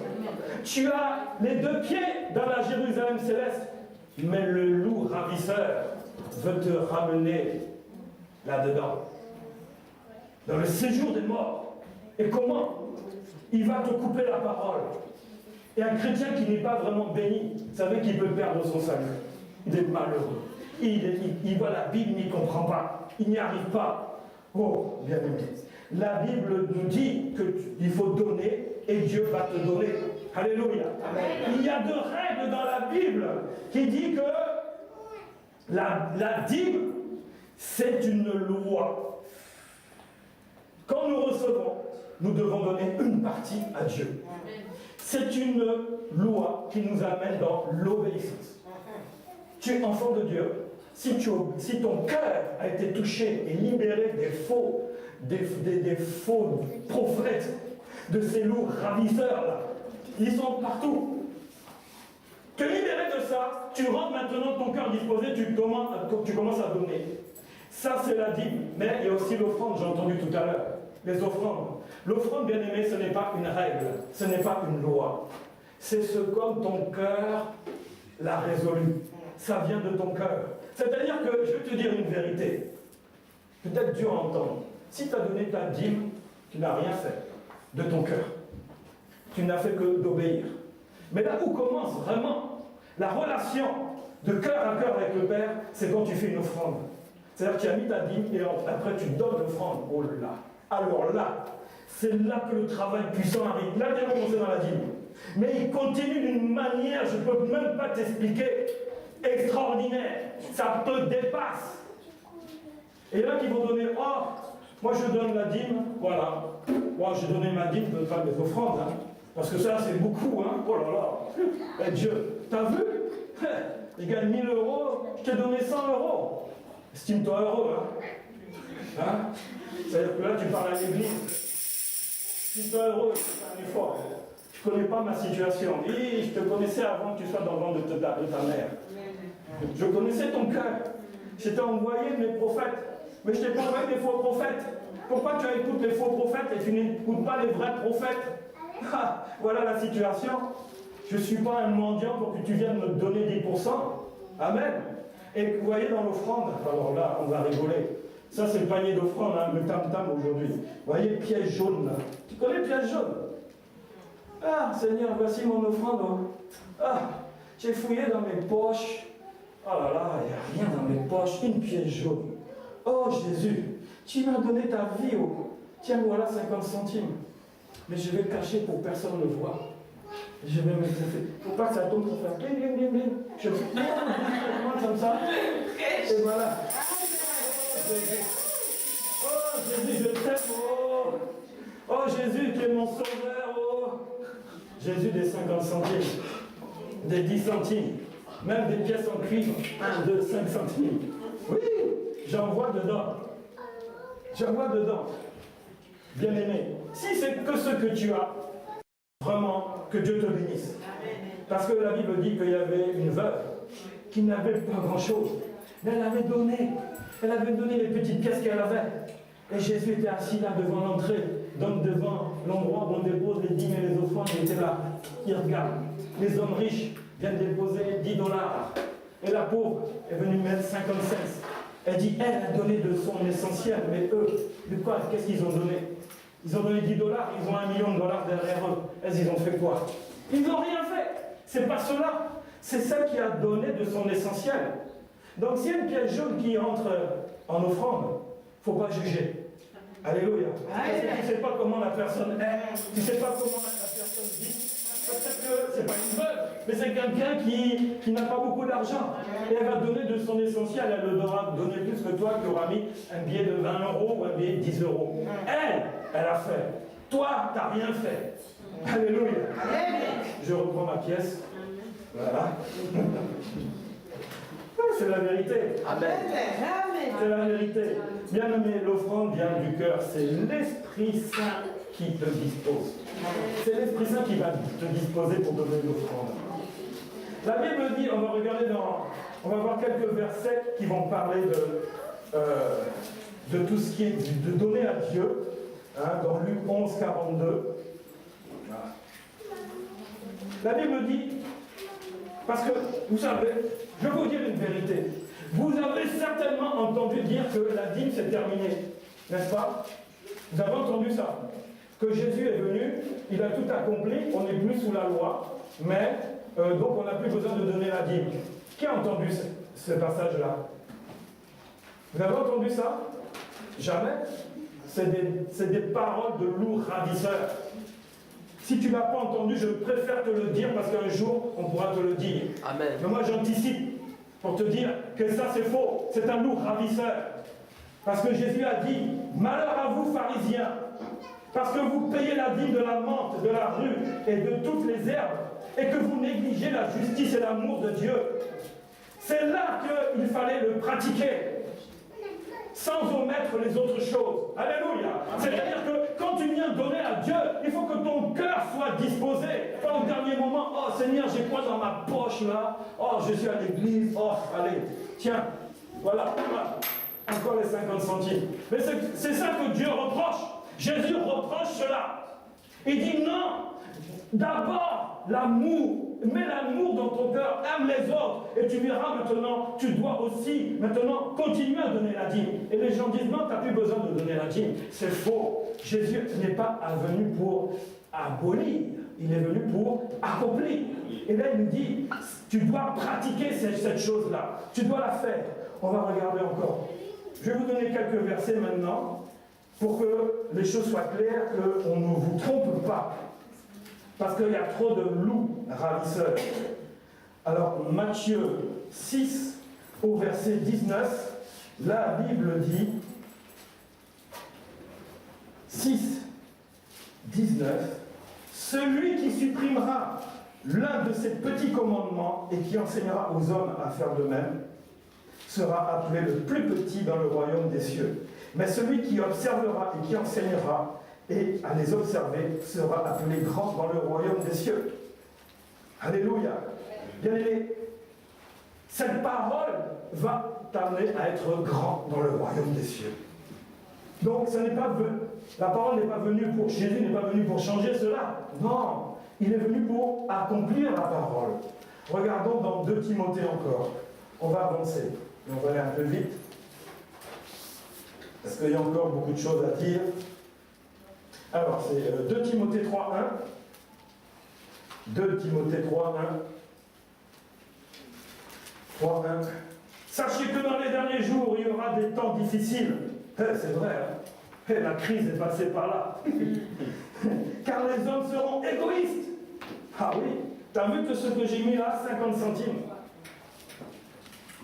Tu as les deux pieds dans la Jérusalem céleste, mais le loup ravisseur veut te ramener là-dedans. Dans le séjour des morts. Et comment? Il va te couper la parole. Et un chrétien qui n'est pas vraiment béni, vous savez qu'il peut perdre son salut. Il est malheureux. Il voit la Bible, il n'y comprend pas. Il n'y arrive pas. Oh, bien aimé. La Bible nous dit qu'il faut donner et Dieu va te donner. Alléluia. Amen. Il y a deux règles dans la Bible qui dit que la dîme, c'est une loi. Quand nous recevons, nous devons donner une partie à Dieu. C'est une loi qui nous amène dans l'obéissance. Tu es enfant de Dieu. Si ton cœur a été touché et libéré des faux prophètes, de ces loups ravisseurs là, ils sont partout. Te libérer de ça, tu rentres maintenant ton cœur disposé, tu commences à donner. Ça c'est la dîme, mais il y a aussi l'offrande, j'ai entendu tout à l'heure. Les offrandes. L'offrande, bien aimé, ce n'est pas une règle, ce n'est pas une loi. C'est ce comme ton cœur l'a résolu. Ça vient de ton cœur. C'est-à-dire que, je vais te dire une vérité, peut-être dur à entendre. Si tu as donné ta dîme, tu n'as rien fait de ton cœur. Tu n'as fait que d'obéir. Mais là où commence vraiment la relation de cœur à cœur avec le Père, c'est quand tu fais une offrande. C'est-à-dire que tu as mis ta dîme et après tu donnes l'offrande. Oh là. Alors là, c'est là que le travail puissant arrive. Là, tu as commencé dans la dîme. Mais il continue d'une manière, je ne peux même pas t'expliquer, extraordinaire. Ça te dépasse. Et là, ils vont donner, oh, moi je donne la dîme, voilà. Moi j'ai donné ma dîme, je ne donne pas mes offrandes. Hein, parce que ça, c'est beaucoup. Hein. Oh là là. Et Dieu, t'as vu? Il gagne 1000 euros, je t'ai donné 100 euros. Estime-toi heureux. Hein? C'est-à-dire que là, tu parles à l'église. Estime-toi heureux, c'est un effort. Tu ne connais pas ma situation. Oui, je te connaissais avant que tu sois dans le ventre de ta mère. Je connaissais ton cœur. Je t'ai envoyé mes prophètes. Mais je t'ai pas envoyé des faux prophètes. Pourquoi tu écoutes les faux prophètes et tu n'écoutes pas les vrais prophètes? Ah, voilà la situation. Je ne suis pas un mendiant pour que tu viennes me donner 10%. Amen. Et vous voyez dans l'offrande, alors là, on va rigoler. Ça, c'est le panier d'offrande, hein, le tam-tam aujourd'hui. Vous voyez le piège jaune là. Tu connais le piège jaune? Ah, Seigneur, voici mon offrande. Ah, j'ai fouillé dans mes poches. Oh là là, il n'y a rien dans mes poches. Une pièce jaune. Oh Jésus, tu m'as donné ta vie. Oh. Tiens, voilà 50 centimes. Mais je vais le cacher pour que personne ne le voit. Je vais me faire. Faut pas que ça tombe pour faire bling bling bling bling. Je fais comme ça. Et voilà. Oh Jésus, je t'aime. Oh Jésus, tu es mon sauveur. Oh Jésus des 50 centimes, des 10 centimes, même des pièces en cuivre, 1, 2, 5 centimes. Oui, j'en vois dedans. J'en vois dedans. Bien aimé, si c'est que ce que tu as, vraiment, que Dieu te bénisse. Parce que la Bible dit qu'il y avait une veuve qui n'avait pas grand-chose. Mais elle avait donné. Elle avait donné les petites pièces qu'elle avait. Et Jésus était assis là devant l'entrée, donc devant l'endroit où on dépose les dîmes et les offrandes. Il était là. Il regarde. Les hommes riches viennent déposer $10. Et la pauvre est venue mettre 50 cents. Elle dit, elle a donné de son essentiel. Mais eux, de quoi? Qu'est-ce qu'ils ont donné? Ils ont donné $10, ils ont $1 million derrière eux. Ils ont fait quoi? Ils n'ont rien fait. C'est pas cela. C'est celle qui a donné de son essentiel. Donc s'il y a une pièce jaune qui entre en offrande, il ne faut pas juger. Alléluia. Parce que tu ne sais pas comment la personne est, tu ne sais pas comment la personne vit. Peut-être que ce n'est pas une veuve, mais c'est quelqu'un qui n'a pas beaucoup d'argent. Et elle va donner de son essentiel, elle devra donner plus que toi qui aura mis un billet de 20 € ou un billet donné 10 euros. Elle a fait. Toi, tu n'as rien fait. Alléluia. Je reprends ma pièce. Voilà. C'est la vérité. Amen. C'est la vérité. Bien aimé, l'offrande vient du cœur. C'est l'Esprit Saint qui te dispose. C'est l'Esprit Saint qui va te disposer pour donner l'offrande. La Bible dit, on va regarder on va voir quelques versets qui vont parler de tout ce qui est de donner à Dieu. Dans Luc 11, 42. La Bible dit, parce que, vous savez, je vais vous dire une vérité. Vous avez certainement entendu dire que la dîme c'est terminé, n'est-ce pas? Vous avez entendu ça? Que Jésus est venu, il a tout accompli, on n'est plus sous la loi, mais donc on n'a plus besoin de donner la dîme. Qui a entendu ce passage-là? Vous avez entendu ça? Jamais? C'est des paroles de loups ravisseurs. Si tu ne l'as pas entendu, je préfère te le dire parce qu'un jour, on pourra te le dire. Amen. Mais moi, j'anticipe pour te dire que ça, c'est faux. C'est un loup ravisseur. Parce que Jésus a dit, malheur à vous, pharisiens, parce que vous payez la dîme de la menthe, de la rue et de toutes les herbes, et que vous négligez la justice et l'amour de Dieu. C'est là qu'il fallait le pratiquer. Sans omettre les autres choses. Alléluia. C'est-à-dire que quand tu viens donner à Dieu, il faut que ton cœur soit disposé. Pas au dernier moment, oh Seigneur, j'ai quoi dans ma poche là? Oh, je suis à l'église. Oh, allez, tiens, voilà, encore les 50 centimes. Mais c'est ça que Dieu reproche. Jésus reproche cela. Il dit non, d'abord l'amour. Mets l'amour dans ton cœur, aime les autres, et tu verras maintenant, tu dois aussi maintenant continuer à donner la dîme. Et les gens disent non, tu n'as plus besoin de donner la dîme. C'est faux. Jésus n'est pas venu pour abolir, il est venu pour accomplir. Et là, il nous dit, tu dois pratiquer cette chose-là, tu dois la faire. On va regarder encore. Je vais vous donner quelques versets maintenant, pour que les choses soient claires, qu'on ne vous trompe pas. Parce qu'il y a trop de loups ravisseurs. Alors, Matthieu 6, au verset 19, la Bible dit 6, 19, celui qui supprimera l'un de ces petits commandements et qui enseignera aux hommes à faire de même sera appelé le plus petit dans le royaume des cieux. Mais celui qui observera et qui enseignera et à les observer sera appelé grand dans le royaume des cieux. Alléluia. Bien aimé, cette parole va t'amener à être grand dans le royaume des cieux. Donc, la parole n'est pas venue pour, Jésus n'est pas venu pour changer cela. Non, il est venu pour accomplir la parole. Regardons dans 2 Timothée encore. On va avancer, mais on va aller un peu vite. Parce qu'il y a encore beaucoup de choses à dire. Alors, c'est 2 Timothée 3, 1. 2 Timothée 3, 1. 3, 1. Sachez que dans les derniers jours, il y aura des temps difficiles. C'est vrai, hein? La crise est passée par là. Car les hommes seront égoïstes. Ah oui, tu as vu que ce que j'ai mis là, 50 centimes.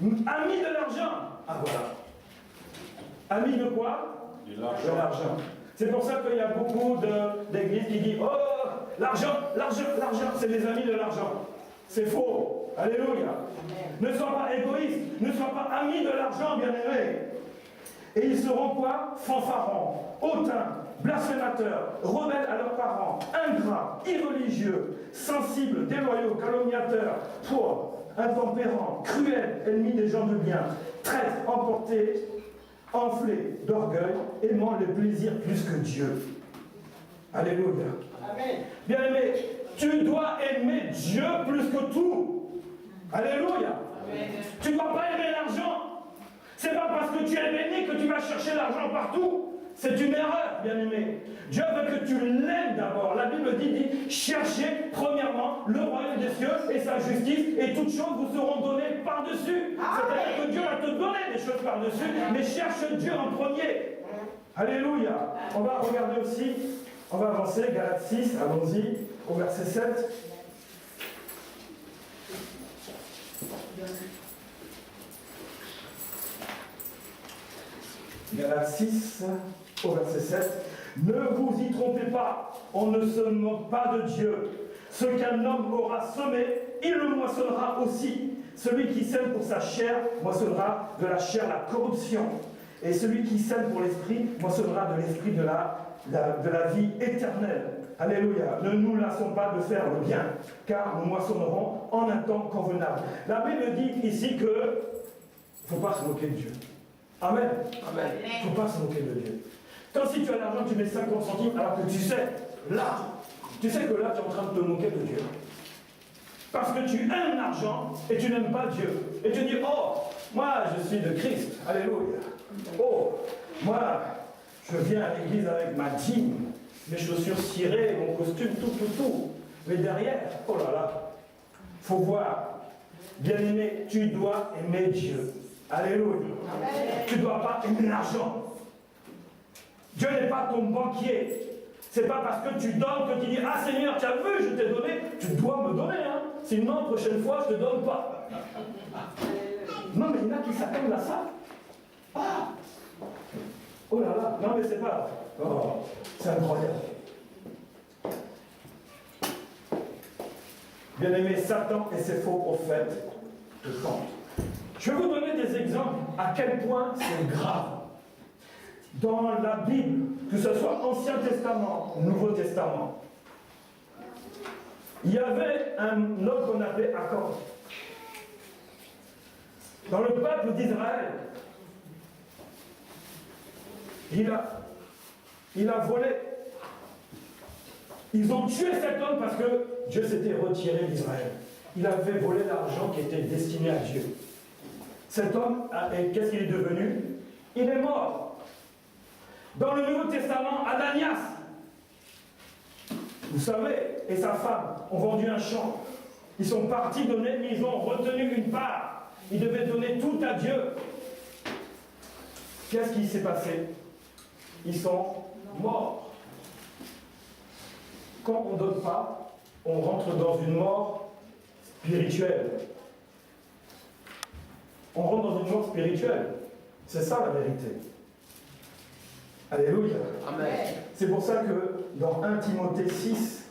Amis de l'argent. Ah voilà. Amis de quoi? De l'argent. C'est pour ça qu'il y a beaucoup d'églises qui disent « Oh, l'argent, c'est les amis de l'argent. » C'est faux. Alléluia. Ne sois pas égoïste, ne sois pas ami de l'argent, bien-aimé. Et ils seront quoi? Fanfarons, hautains, blasphémateurs, rebelles à leurs parents, ingrats, irreligieux, sensibles, déloyaux, calomniateurs, pauvres, intempérants, cruels, ennemis des gens de bien, traîtres, emportés, enflés d'orgueil, aimant le plaisir plus que Dieu. Alléluia. Amen. Bien-aimé, tu dois aimer Dieu plus que tout. Alléluia. Amen. Tu ne dois pas aimer l'argent. C'est pas parce que tu es béni que tu vas chercher l'argent partout. C'est une erreur, bien-aimé. Dieu veut que tu l'aimes d'abord. La Bible dit, cherchez premièrement le royaume des cieux et sa justice, et toutes choses vous seront données par-dessus. C'est-à-dire que Dieu va te donner des choses par-dessus, mais cherche Dieu en premier. Alléluia. On va regarder aussi, on va avancer, Galates 6, allons-y, au verset 7. Galates 6, au verset 7. Ne vous y trompez pas, on ne se moque pas de Dieu. Ce qu'un homme aura semé, il le moissonnera aussi. Celui qui sème pour sa chair moissonnera de la chair la corruption. Et celui qui sème pour l'esprit moissonnera de l'esprit de la vie éternelle. Alléluia. Ne nous lassons pas de faire le bien, car nous moissonnerons en un temps convenable. La Bible dit ici que il ne faut pas se moquer de Dieu. Amen. Amen. Il ne faut pas se moquer de Dieu. Quand si tu as l'argent, tu mets 50 centimes, alors que tu sais que là, tu es en train de te moquer de Dieu. Parce que tu aimes l'argent et tu n'aimes pas Dieu. Et tu dis, oh, moi je suis de Christ. Alléluia. Oh, moi, je viens à l'église avec ma dîme, mes chaussures cirées, mon costume, tout. Mais derrière, oh là là, il faut voir. Bien-aimé, tu dois aimer Dieu. Alléluia. Tu ne dois pas aimer l'argent. Dieu n'est pas ton banquier. C'est pas parce que tu donnes que tu dis, ah Seigneur, tu as vu, je t'ai donné, tu dois me donner. Hein. Sinon, prochaine fois, je ne te donne pas. Non, mais il y en a qui s'attendent à ça. Ah! Oh là là, non mais c'est pas. Oh, c'est incroyable. Bien-aimé, Satan et ses faux prophètes te tentent. Je vais vous donner des exemples à quel point c'est grave. Dans la Bible, que ce soit Ancien Testament, Nouveau Testament, il y avait un homme qu'on appelait Achan. Dans le peuple d'Israël, il a volé. Ils ont tué cet homme parce que Dieu s'était retiré d'Israël. Il avait volé l'argent qui était destiné à Dieu. Cet homme, qu'est-ce qu'il est devenu? Il est mort. Dans le Nouveau Testament, Ananias, vous savez, et sa femme ont vendu un champ. Ils sont partis donner, mais ils ont retenu une part. Ils devaient donner tout à Dieu. Qu'est-ce qui s'est passé? Ils sont morts. Quand on ne donne pas, on rentre dans une mort spirituelle. On rentre dans une mort spirituelle. C'est ça la vérité. Alléluia. Amen. C'est pour ça que dans 1 Timothée 6,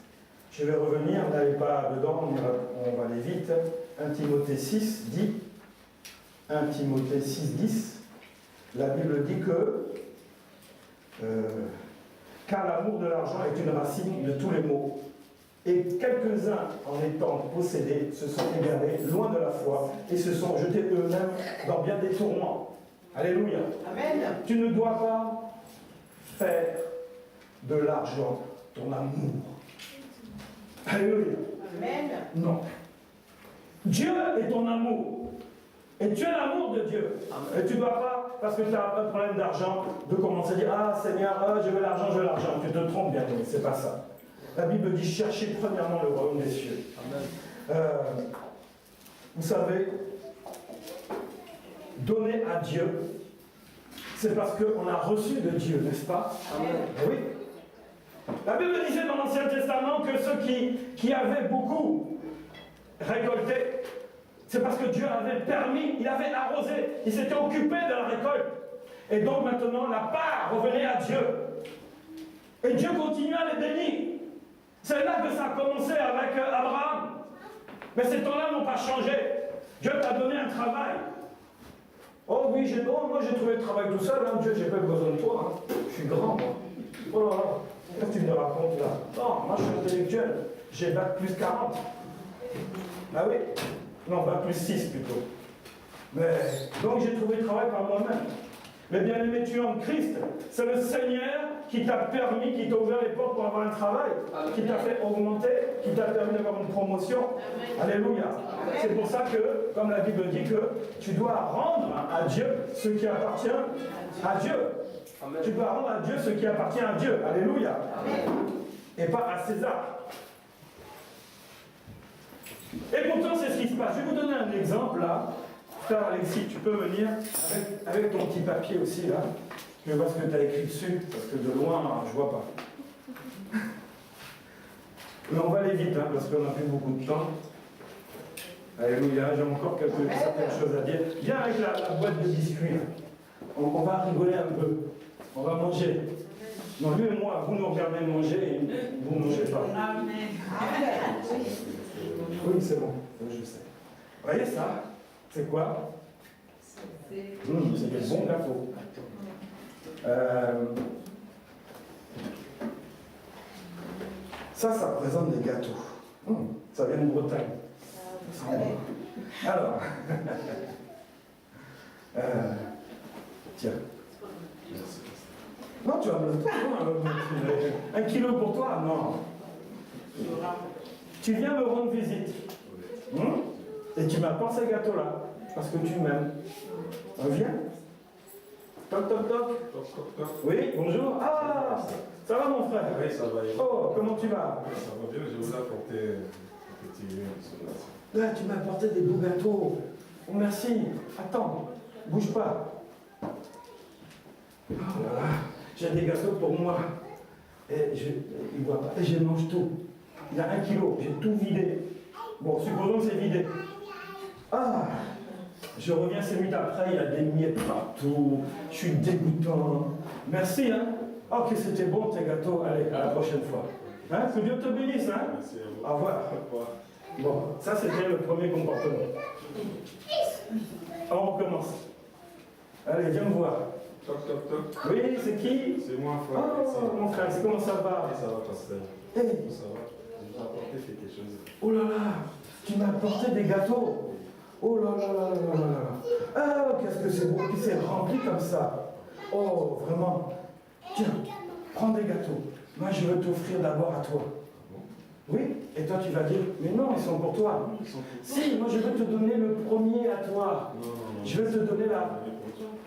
je vais revenir, n'allez pas dedans, on va aller vite. 1 Timothée 6 dit, 1 Timothée 6, 10, la Bible dit que car l'amour de l'argent est une racine de tous les maux. Et quelques-uns, en étant possédés, se sont égarés loin de la foi et se sont jetés eux-mêmes dans bien des tourments. Alléluia. Amen. Tu ne dois pas faire de l'argent ton amour. Alléluia. Amen. Non. Dieu est ton amour. Et tu es l'amour de Dieu. Amen. Et tu ne dois pas, parce que tu as un problème d'argent, de commencer à dire, ah Seigneur, je veux l'argent, je veux l'argent. Tu te trompes bien, c'est pas ça. La Bible dit, cherchez premièrement le royaume des cieux. Amen. Vous savez, donner à Dieu, c'est parce qu'on a reçu de Dieu, n'est-ce pas? Amen. Oui. La Bible disait dans l'Ancien Testament que ceux qui avaient beaucoup récolté, c'est parce que Dieu avait permis, il avait arrosé, il s'était occupé de la récolte. Et donc maintenant, la part revenait à Dieu. Et Dieu continue à les bénir. C'est là que ça a commencé avec Abraham. Mais ces temps-là n'ont pas changé. Dieu t'a donné un travail. Oh oui, moi j'ai trouvé le travail tout seul, hein. Dieu, j'ai pas besoin de toi. Hein. Je suis grand, moi. Oh là là, qu'est-ce que tu me racontes là? Non, moi je suis intellectuel. J'ai bac plus 40. Ah oui? Non, bac plus 6 plutôt. Mais, donc j'ai trouvé le travail par moi-même. Mais bien aimé, tu es en Christ. C'est le Seigneur qui t'a permis, qui t'a ouvert les portes pour avoir un travail, qui t'a fait augmenter, qui t'a permis d'avoir une promotion. Amen. Alléluia. Amen. C'est pour ça que, comme la Bible dit, que tu dois rendre à Dieu ce qui appartient à Dieu. Amen. Tu dois rendre à Dieu ce qui appartient à Dieu. Alléluia. Amen. Et pas à César. Et pourtant, c'est ce qui se passe. Je vais vous donner un exemple là. Frère Alexis, tu peux venir avec ton petit papier aussi là. Je vais voir ce que tu as écrit dessus, parce que de loin, je vois pas. Mais on va aller vite, hein, parce qu'on n'a plus beaucoup de temps. Alléluia, j'ai encore certaines choses à dire. Viens avec la boîte de biscuits. Là. on va rigoler un peu. On va manger. Non, lui et moi, vous nous regardez manger et vous ne mangez pas. Oui, c'est bon. Oui, je sais. Vous voyez ça? C'est quoi? C'est des bons gâteaux. Ça représente des gâteaux. Ça vient de Bretagne. Alors, tiens. Non, tu vas me le donner. 1 kilo pour toi? Non. Tu viens me rendre visite. Et tu m'apportes ces gâteaux-là. Parce que tu m'aimes. Reviens. Toc, toc, toc. Oui, bonjour. Ah, ça va mon frère? Oui, ça va. Oh, comment tu vas? Ça va bien, je vous ai apporté un petit lien. Là, tu m'as apporté des beaux gâteaux. Oh, merci. Attends, bouge pas. Oh là là, j'ai des gâteaux pour moi. Et il voit pas. Et je mange tout. Il y a 1 kilo, j'ai tout vidé. Bon, supposons que c'est vidé. Ah, je reviens 5 minutes après, il y a des miettes partout. Je suis dégoûtant. Merci, hein. Oh, que c'était bon tes gâteaux. Allez, à la prochaine fois. Hein, que Dieu te bénisse, hein. Merci à vous. Au revoir. Bon, ça c'était le premier comportement. On recommence. Allez, viens me voir. Toc, toc, toc. Oui, c'est qui? C'est moi, frère. Oh, mon frère, c'est comment ça va? Ça va, pasteur. Hey. Ça va. Je vous ai apporté quelque chose. Oh là là, tu m'as apporté des gâteaux. Oh là là là là là là. Ah, qu'est-ce que c'est beau, puis c'est rempli comme ça. Oh, vraiment. Tiens, prends des gâteaux. Moi, je veux t'offrir d'abord à toi. Oui, et toi, tu vas dire, mais non, ils sont pour toi. Si, moi, je veux te donner le premier à toi. Non. Je vais te donner la...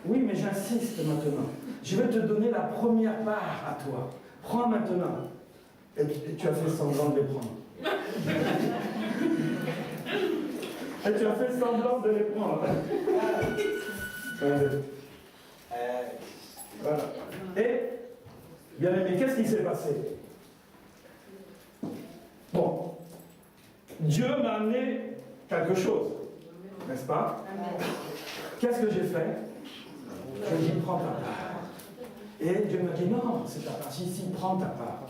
Oui, mais j'insiste maintenant. Je vais te donner la première part à toi. Prends maintenant. Et tu as fait semblant de les prendre. Et tu as fait semblant de les prendre. Voilà. Et, bien aimé, qu'est-ce qui s'est passé? Bon, Dieu m'a amené quelque chose, n'est-ce pas? Qu'est-ce que j'ai fait? Je lui ai dit, prends ta part. Et Dieu m'a dit, non, c'est ta part. Si, prends ta part.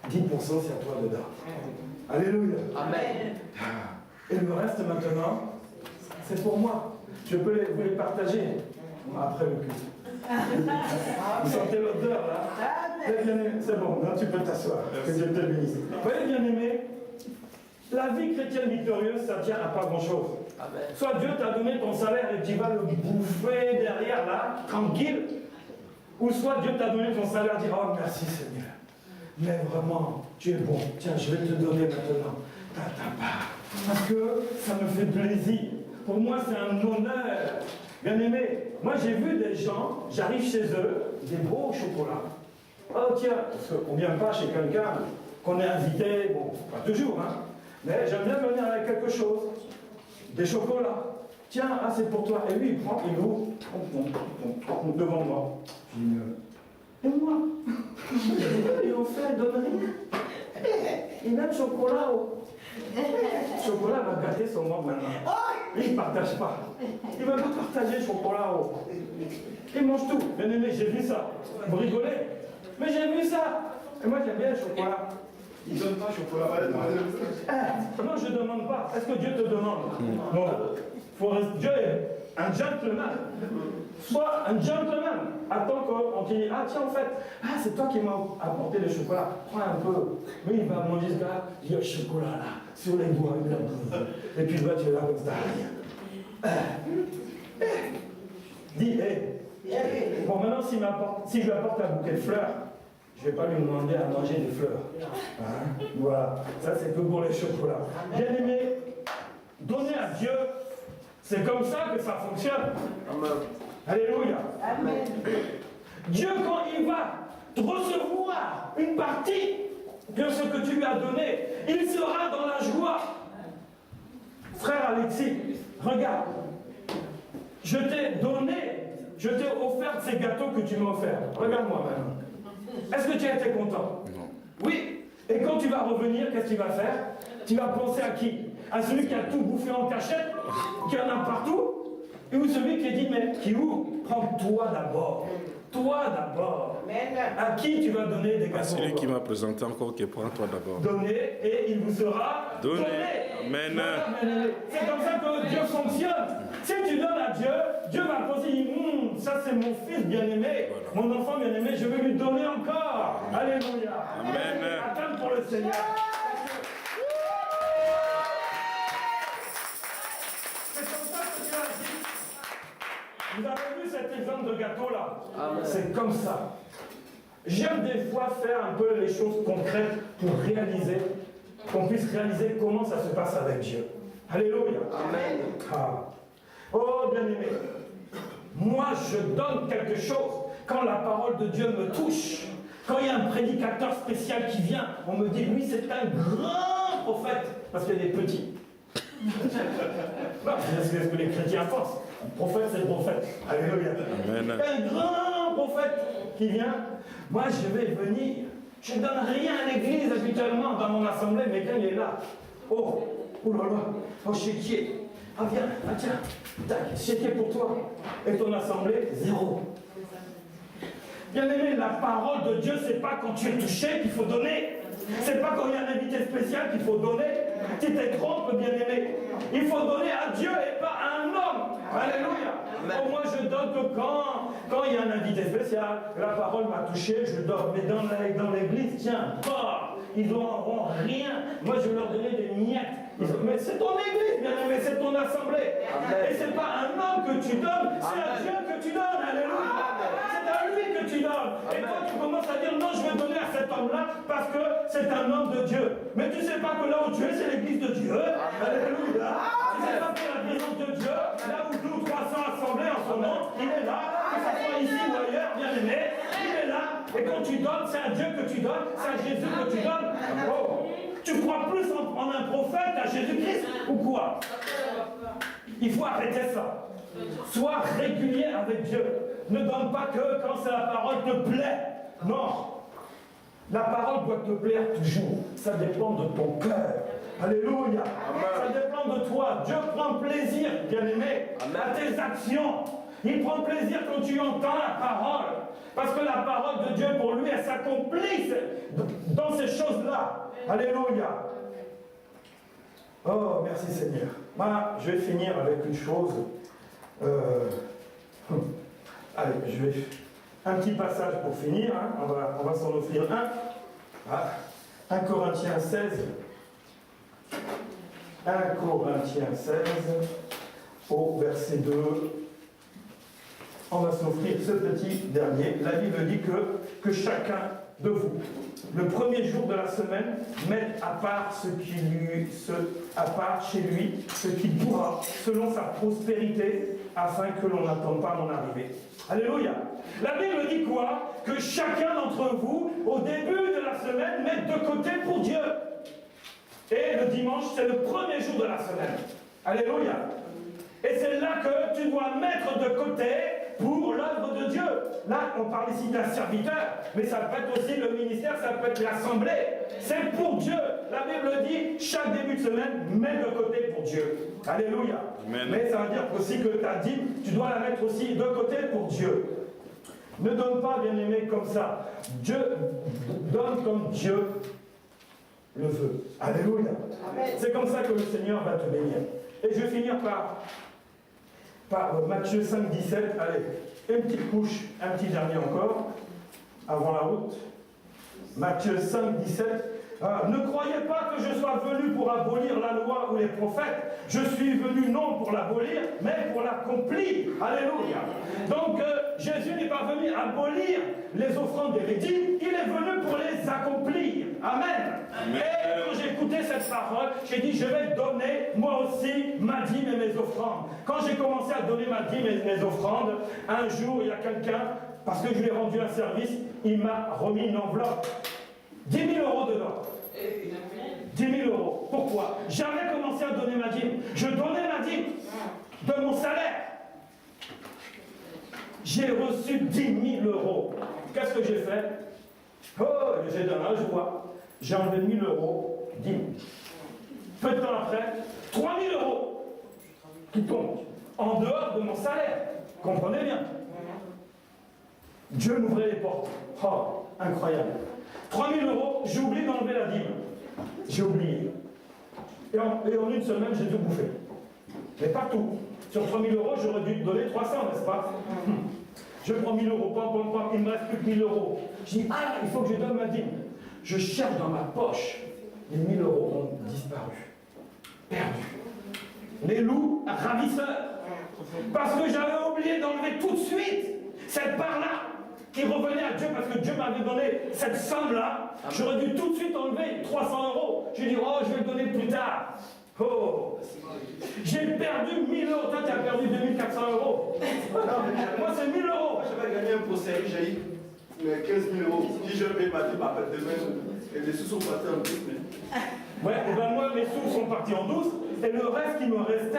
10% c'est à toi dedans. Alléluia. Amen. Et le reste maintenant, c'est pour moi. Je peux vous les partager après le culte. Vous sentez l'odeur là? C'est bon, là tu peux t'asseoir. Que Dieu te bénisse. Vous voyez, bien aimé, la vie chrétienne victorieuse, ça tient à pas grand chose. Soit Dieu t'a donné ton salaire et tu vas le bouffer derrière là, tranquille. Ou soit Dieu t'a donné ton salaire et dit, oh merci Seigneur. Mais vraiment, tu es bon. Tiens, je vais te donner maintenant ta part. Parce que ça me fait plaisir. Pour moi, c'est un honneur. Bien aimé, moi j'ai vu des gens, j'arrive chez eux, des beaux chocolats. Oh tiens, parce qu'on ne vient pas chez quelqu'un qu'on est invité, bon, pas toujours, hein. Mais j'aime bien venir avec quelque chose. Des chocolats. Tiens, ah c'est pour toi. Et lui, il prend, il ouvre, devant moi. Je dis, et moi? Ils ont fait, donne rien. Il a le chocolat. Le chocolat va gâter son monde maintenant. Il ne partage pas. Il ne va pas partager le chocolat. Il mange tout. Bien aimé, j'ai vu ça. Vous rigolez? Mais j'ai vu ça. Et moi, j'aime bien le chocolat. Il ne donne pas le chocolat. Non, je ne demande pas. Est-ce que Dieu te demande? Non. Dieu est un gentleman. Sois un gentleman. Attends qu'on te dise, ah tiens, en fait, c'est toi qui m'as apporté le chocolat. Prends un peu. Oui, il va manger ce gars. Il y a le chocolat là, sur les doigts. Et puis toi, tu es là comme ça. Dis, hé. Bon, maintenant, si je lui apporte un bouquet de fleurs, je ne vais pas lui demander à manger des fleurs. Hein? Voilà. Ça, c'est que pour les chocolats. Bien aimé, donner à Dieu, c'est comme ça que ça fonctionne. Amen. Alléluia. Amen. Dieu, quand il va te recevoir une partie de ce que tu lui as donné, il sera dans la joie. Frère Alexis, regarde. Je t'ai donné, je t'ai offert ces gâteaux que tu m'as offerts. Regarde-moi maintenant. Est-ce que tu as été content? Non. Oui. Et quand tu vas revenir, qu'est-ce que tu vas faire? Tu vas penser à qui? À celui qui a tout bouffé en cachette, qui en a partout? Ou celui qui dit, mais qui où? Prends toi d'abord. Toi d'abord. À qui tu vas donner des gâteaux? Celui qui m'a présenté encore, qui prend toi d'abord. Donnez et il vous sera donné. Amen. C'est comme ça que Dieu fonctionne. Si tu donnes à Dieu, Dieu va poser, ça c'est mon fils bien-aimé, mon enfant bien-aimé, je vais lui donner encore. Alléluia. Amen. Attends pour le Seigneur. C'est comme ça que Dieu a dit. Vous avez vu cet exemple de gâteau là? C'est comme ça. J'aime des fois faire un peu les choses concrètes pour réaliser, qu'on puisse réaliser comment ça se passe avec Dieu. Alléluia. Amen. Ah. Oh bien-aimé, moi je donne quelque chose quand la parole de Dieu me touche. Quand il y a un prédicateur spécial qui vient, on me dit, lui c'est un grand prophète, parce qu'il y a des petits. C'est ce que les chrétiens pensent. Prophète, c'est prophète. Alléluia. Amen. Un grand prophète qui vient. Moi, je vais venir. Je ne donne rien à l'église habituellement dans mon assemblée, mais quand il est là, oh là là, oh chéquier. Ah viens, ah tiens, tac, chéquier pour toi. Et ton assemblée, zéro. Bien aimé, la parole de Dieu, c'est pas quand tu es touché qu'il faut donner. C'est pas quand il y a un invité spécial qu'il faut donner. Tu te trompes, bien aimé. Il faut donner à Dieu et pas à un homme. Alléluia. Au moins, je donne que quand il y a un invité spécial, la parole m'a touché, je donne. Mais dans l'église, tiens, ils n'auront rien. Moi, je vais leur donner des miettes. Mais c'est ton église, bien aimé, c'est ton assemblée. Et c'est pas un homme que tu donnes, c'est à Dieu que tu donnes. Alléluia. C'est à lui que tu donnes. Et toi, tu commences à dire non, je vais donner à cet homme-là parce que c'est un homme de Dieu. Mais tu ne sais pas que là où tu es, c'est l'église de Dieu. Alléluia. Tu ne sais pas que la présence de Dieu, là où 200 ou 300 assemblées en ce moment, il est là, que ce soit ici ou ailleurs, bien aimé, il est là. Et quand tu donnes, c'est à Dieu que tu donnes, c'est à Jésus que tu donnes. Oh. Tu crois plus en un prophète, à Jésus-Christ, ou quoi? Il faut arrêter ça. Sois régulier avec Dieu. Ne donne pas que quand c'est la parole te plaît. Non. La parole doit te plaire toujours. Ça dépend de ton cœur. Alléluia. Ça dépend de toi. Dieu prend plaisir, bien-aimé, à tes actions. Il prend plaisir quand tu entends la parole. Parce que la parole de Dieu, pour lui, elle s'accomplit dans ces choses-là. Alléluia. Oh, merci Seigneur. Moi, je vais finir avec une chose. Allez, je vais... Un petit passage pour finir. Hein. On va s'en offrir un. Ah. 1 Corinthiens 16. 1 Corinthiens 16, au verset 2. On va s'offrir ce petit dernier. La Bible dit que chacun de vous, le premier jour de la semaine, mette à part à part chez lui ce qu'il pourra, selon sa prospérité, afin que l'on n'attende pas mon arrivée. Alléluia. La Bible dit quoi? Que chacun d'entre vous, au début de la semaine, mette de côté pour Dieu. Et le dimanche, c'est le premier jour de la semaine. Alléluia. Et c'est là que tu dois mettre de côté pour l'œuvre de Dieu. Là, on parle ici d'un serviteur, mais ça peut être aussi le ministère, ça peut être l'assemblée. C'est pour Dieu. La Bible dit, chaque début de semaine, mets de côté pour Dieu. Alléluia. Amen. Mais ça veut dire aussi que ta dîme, tu dois la mettre aussi de côté pour Dieu. Ne donne pas, bien-aimé, comme ça. Dieu donne comme Dieu le veut. Alléluia. C'est comme ça que le Seigneur va te bénir. Et je vais finir par Matthieu 5, 17. Allez, une petite couche, un petit dernier encore, avant la route. Matthieu 5, 17. Ne croyez pas que je sois venu pour abolir la loi ou les prophètes. Je suis venu non pour l'abolir, mais pour l'accomplir. Alléluia. Donc Jésus n'est pas venu abolir les offrandes des rédits, il est venu pour les accomplir. Amen. Amen. Et quand j'ai écouté cette parole, j'ai dit je vais donner moi aussi ma dîme et mes offrandes. Quand j'ai commencé à donner ma dîme et mes offrandes, un jour il y a quelqu'un, parce que je lui ai rendu un service, il m'a remis une enveloppe. 10 000 euros dedans. 10 000 euros. Pourquoi? J'avais commencé à donner ma dîme. Je donnais ma dîme de mon salaire. J'ai reçu 10 000 euros. Qu'est-ce que j'ai fait? Oh, j'ai donné un joie. J'ai enlevé 1 000 euros, dîme. Peu de temps après, 3 000 euros qui tombent. en dehors de mon salaire. Comprenez bien. Dieu m'ouvrait les portes. Oh, incroyable. 3 000 euros, j'ai oublié d'enlever la dîme. J'ai oublié. Et en une semaine, j'ai tout bouffé. Mais pas tout. Sur 3 000 euros, j'aurais dû te donner 300, n'est-ce pas? Je prends 1 000 euros, pam, il me reste plus que 1 000 euros. Je dis, ah, il faut que je donne ma dîme. Je cherche dans ma poche. Les 1 000 euros ont disparu. Perdus. Les loups ravisseurs. Parce que j'avais oublié d'enlever tout de suite cette part-là qui revenait à Dieu, parce que Dieu m'avait donné cette somme-là. J'aurais dû tout de suite enlever 300 euros. J'ai dit, oh, je vais le donner plus tard. Oh, j'ai perdu 1 000 euros. Toi, tu as perdu 2 400 euros. Moi, c'est 1 000 euros. J'avais gagné un procès, j'ai eu 15 000 euros. Si je paye ma dîme après demain, et les sous sont partis en 12 000. Ouais, et ben moi, mes sous sont partis en douce, et le reste qui me restait,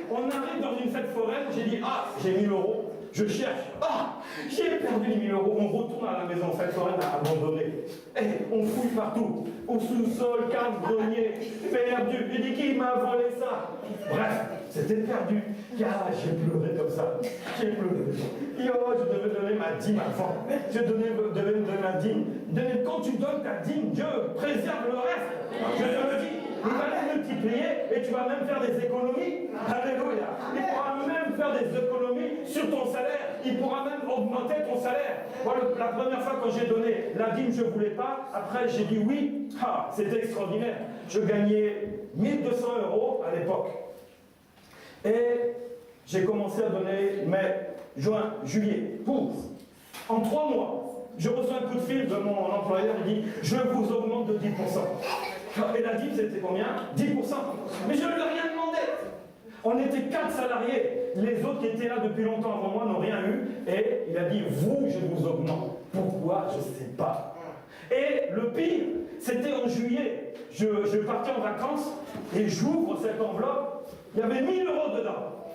on arrive dans une fête foraine, j'ai dit, ah, j'ai 1 000 euros, je cherche, ah, j'ai perdu les 1 000 euros, on retourne à la maison, fête foraine abandonnée, et on fouille partout, au sous-sol, cave, grenier, perdu, j'ai dit, qui m'a volé ça? Bref, c'était perdu, car j'ai pleuré comme ça, j'ai pleuré, et oh, je devais donner ma dîme avant, je devais me donner ma dîme, quand tu donnes ta dîme, Dieu préserve le reste. Je te le dis, il va les multiplier et tu vas même faire des économies. Alléluia. Il pourra même faire des économies sur ton salaire. Il pourra même augmenter ton salaire. Moi, la première fois quand j'ai donné la dîme, je ne voulais pas. Après, j'ai dit oui. Ah, c'était extraordinaire. Je gagnais 1 200 euros à l'époque. Et j'ai commencé à donner mai, juin, juillet. Pouf. En 3 mois. Je reçois un coup de fil de mon employeur, il dit « Je vous augmente de 10%. » Et la dîme, c'était combien? 10%. Mais je ne lui ai rien demandé. On était 4 salariés. Les autres qui étaient là depuis longtemps avant moi n'ont rien eu. Et il a dit « Vous, je vous augmente. » Pourquoi? Je ne sais pas. Et le pire, c'était en juillet. Je partais en vacances et j'ouvre cette enveloppe. Il y avait 1 000 euros dedans.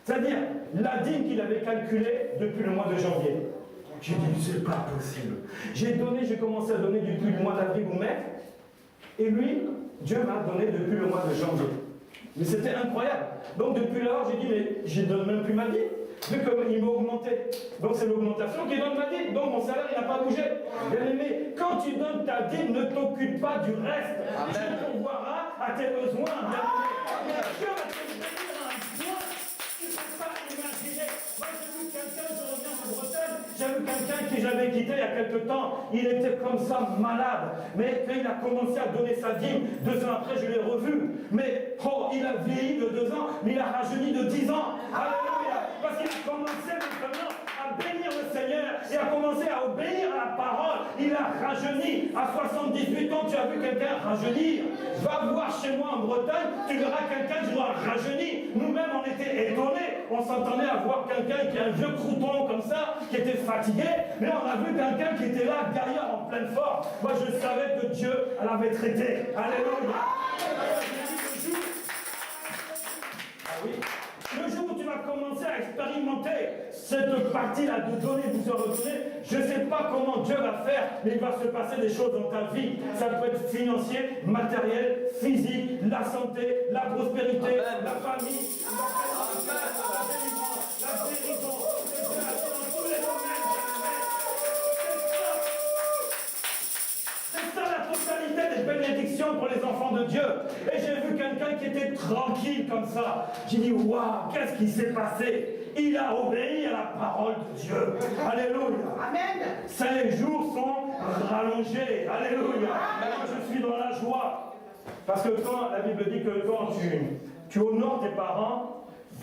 C'est-à-dire la dîme qu'il avait calculée depuis le mois de janvier. J'ai dit, c'est pas possible. J'ai commencé à donner depuis le mois d'avril ou mai. Et lui, Dieu m'a donné depuis le mois de janvier. Mais c'était incroyable. Donc depuis lors, j'ai dit, mais je ne donne même plus ma dîme. Vu qu'il m'a augmenté. Donc c'est l'augmentation qui donne ma dîme. Donc mon salaire, il n'a pas bougé. Bien aimé, quand tu donnes ta dîme, ne t'occupe pas du reste. Dieu pourvoira à tes besoins. Bien aimé. Dieu va te donner un besoin. Tu ne peux pas imaginer. Moi, j'ai vu quelqu'un, je reviens en Bretagne, j'ai vu quelqu'un qui j'avais quitté il y a quelque temps, il était comme ça, malade. Mais quand il a commencé à donner sa dîme, 2 ans après, je l'ai revu. Mais, oh, il a vieilli de 2 ans, mais il a rajeuni de 10 ans. Alléluia. Parce qu'il a commencé maintenant à bénir le Seigneur et a commencé à obéir à la parole. Il a rajeuni. À 78 ans, tu as vu quelqu'un rajeunir. Va voir chez moi en Bretagne, tu verras quelqu'un qui doit rajeunir. Nous-mêmes, on était étonnés. On s'entendait à voir quelqu'un qui a un vieux crouton comme ça, qui était fatigué, mais on a vu quelqu'un qui était là, gaillard, en pleine forme. Moi, je savais que Dieu l'avait traité. Alléluia. Ah oui. Le jour où tu vas commencer à expérimenter cette partie-là de donner, de se redonner, je ne sais pas comment Dieu va faire, mais il va se passer des choses dans ta vie. Ça peut être financier, matériel, physique, la santé, la prospérité, la famille, la délivrance, la guérison, dans tous les domaines. C'est ça la totalité des bénédictions pour les enfants de Dieu. Et j'ai vu quelqu'un qui était tranquille comme ça. J'ai dit, waouh, qu'est-ce qui s'est passé? Il a obéi à la parole de Dieu. Alléluia. Amen. Ses jours sont rallongés. Alléluia. Maintenant, je suis dans la joie. Parce que quand la Bible dit que quand tu honores tes parents,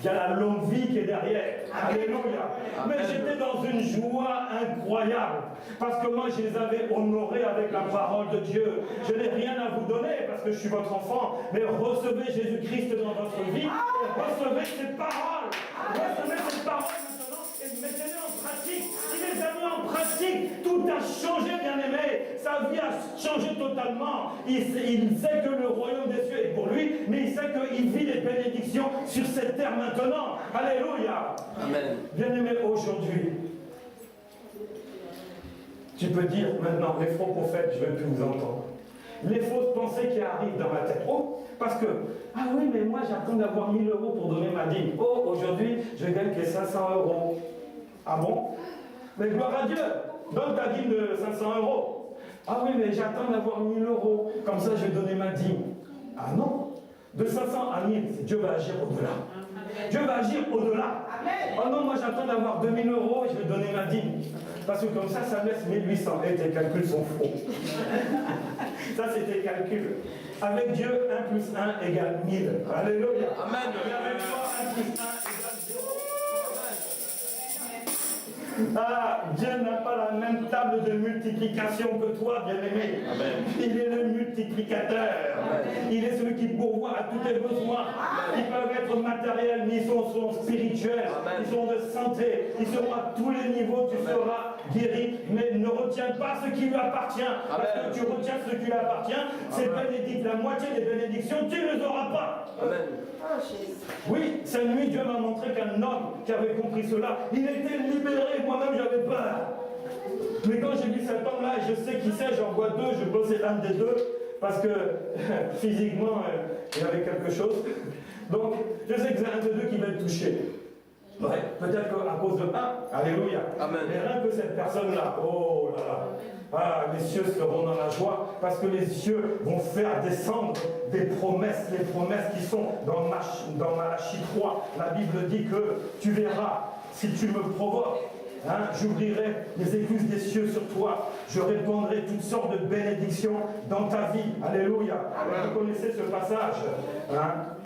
il y a la longue vie qui est derrière. Alléluia. Mais j'étais dans une joie incroyable. Parce que moi, je les avais honorés avec la parole de Dieu. Je n'ai rien à vous donner parce que je suis votre enfant. Mais recevez Jésus-Christ dans votre vie. Et recevez ses paroles. Recevez ses paroles maintenant et mettez-les en pratique. Si les amis en pratique, tout a changé, bien-aimé. Sa vie a changé totalement. Il sait que le royaume des cieux est pour lui, mais il sait qu'il vit les bénédictions sur cette terre maintenant. Alléluia. Amen. Bien-aimé, aujourd'hui, tu peux dire maintenant, les faux prophètes, je ne veux plus vous entendre. Les fausses pensées qui arrivent dans ma tête. Oh, Parce que, ah oui, mais moi j'attends d'avoir 1000 euros pour donner ma dîme. Oh, aujourd'hui, je gagne que 500 euros. Ah bon? Mais gloire à Dieu, donne ta dîme de 500 euros. Ah oui, mais j'attends d'avoir 1000 euros. Comme ça, je vais donner ma dîme. Ah non. De 500 à 1000, Dieu va agir au-delà. Dieu va agir au-delà. Oh non, moi j'attends d'avoir 2000 euros et je vais donner ma dîme. Parce que comme ça me laisse 1800. Et tes calculs sont faux. Ça, c'est tes calculs. Avec Dieu, 1 plus 1 égale 1000. Alléluia. Amen. Et avec toi, 1 plus 1 égale 0. Ah, Dieu n'a pas la même table de multiplication que toi, bien-aimé. Il est le multiplicateur. Il est celui qui pourvoit à tous tes besoins. Ils peuvent être matériels, mais ils sont spirituels. Ils sont de santé. Ils seront à tous les niveaux. Tu seras guéri. Mais ne retiens pas ce qui lui appartient. Parce que tu retiens ce qui lui appartient. C'est bénédict. La moitié des bénédictions, tu ne les auras pas. Amen. Oui, cette nuit, Dieu m'a montré qu'un homme qui avait compris cela, il était libéré. Moi-même, j'avais peur. Mais quand j'ai vu cet homme-là, je sais qui c'est, j'en vois deux, je bossais l'un des deux, parce que physiquement, il y avait quelque chose. Donc, je sais que c'est un des deux qui va être touché. Ouais, peut-être qu'à cause de un, alléluia. Amen. Mais rien que cette personne-là, oh là là, ah, les cieux seront dans la joie, parce que les cieux vont faire descendre des promesses, les promesses qui sont dans Malachie 3. La Bible dit que tu verras, si tu me provoques, hein, j'ouvrirai les écluses des cieux sur toi, je répandrai toutes sortes de bénédictions dans ta vie. Alléluia. Vous connaissez ce passage, hein?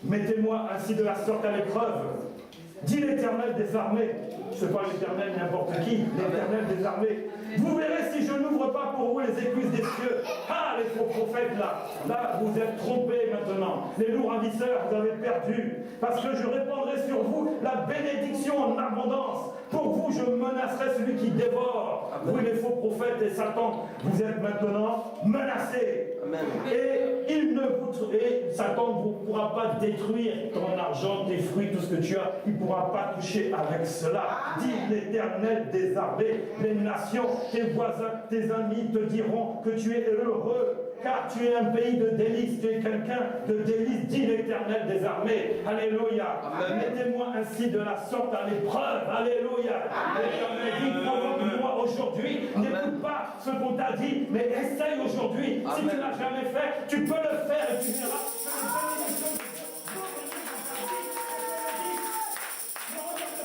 Mettez-moi ainsi de la sorte à l'épreuve, dit l'Éternel des armées. Ce n'est pas l'Éternel n'importe qui, l'Éternel des armées. Vous verrez si je n'ouvre pas pour vous les écluses des cieux. Ah, les faux prophètes là, là vous êtes trompés maintenant. Les loups ravisseurs, vous avez perdu. Parce que je répandrai sur vous la bénédiction en abondance. Pour vous, je menacerai celui qui dévore. Vous, les faux prophètes et Satan, vous êtes maintenant menacés. Amen. Et Satan ne pourra pas détruire ton argent, tes fruits, tout ce que tu as. Il ne pourra pas toucher avec cela. Dit l'Éternel des armées. Les nations, tes voisins, tes amis te diront que tu es heureux. Car tu es un pays de délices, tu es quelqu'un de délices, dit l'Éternel des armées. Alléluia. Mettez-moi ainsi de la sorte à l'épreuve. Alléluia. L'Éternel dit, provoque-moi aujourd'hui. N'écoute pas ce qu'on t'a dit, mais essaye aujourd'hui. Si tu ne l'as jamais fait, tu peux le faire et tu verras que les bénédictions de Dieu vont venir dans ta vie. Ne regarde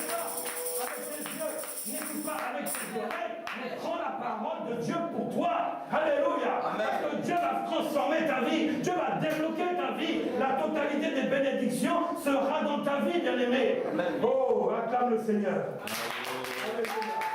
pas avec tes yeux, n'écoute pas avec tes oreilles, mais prends la parole de Dieu pour toi. Alléluia. Parce que Dieu va transformer ta vie, Dieu va débloquer ta vie. La totalité des bénédictions sera dans ta vie, bien-aimé. Oh, acclame le Seigneur. Alléluia.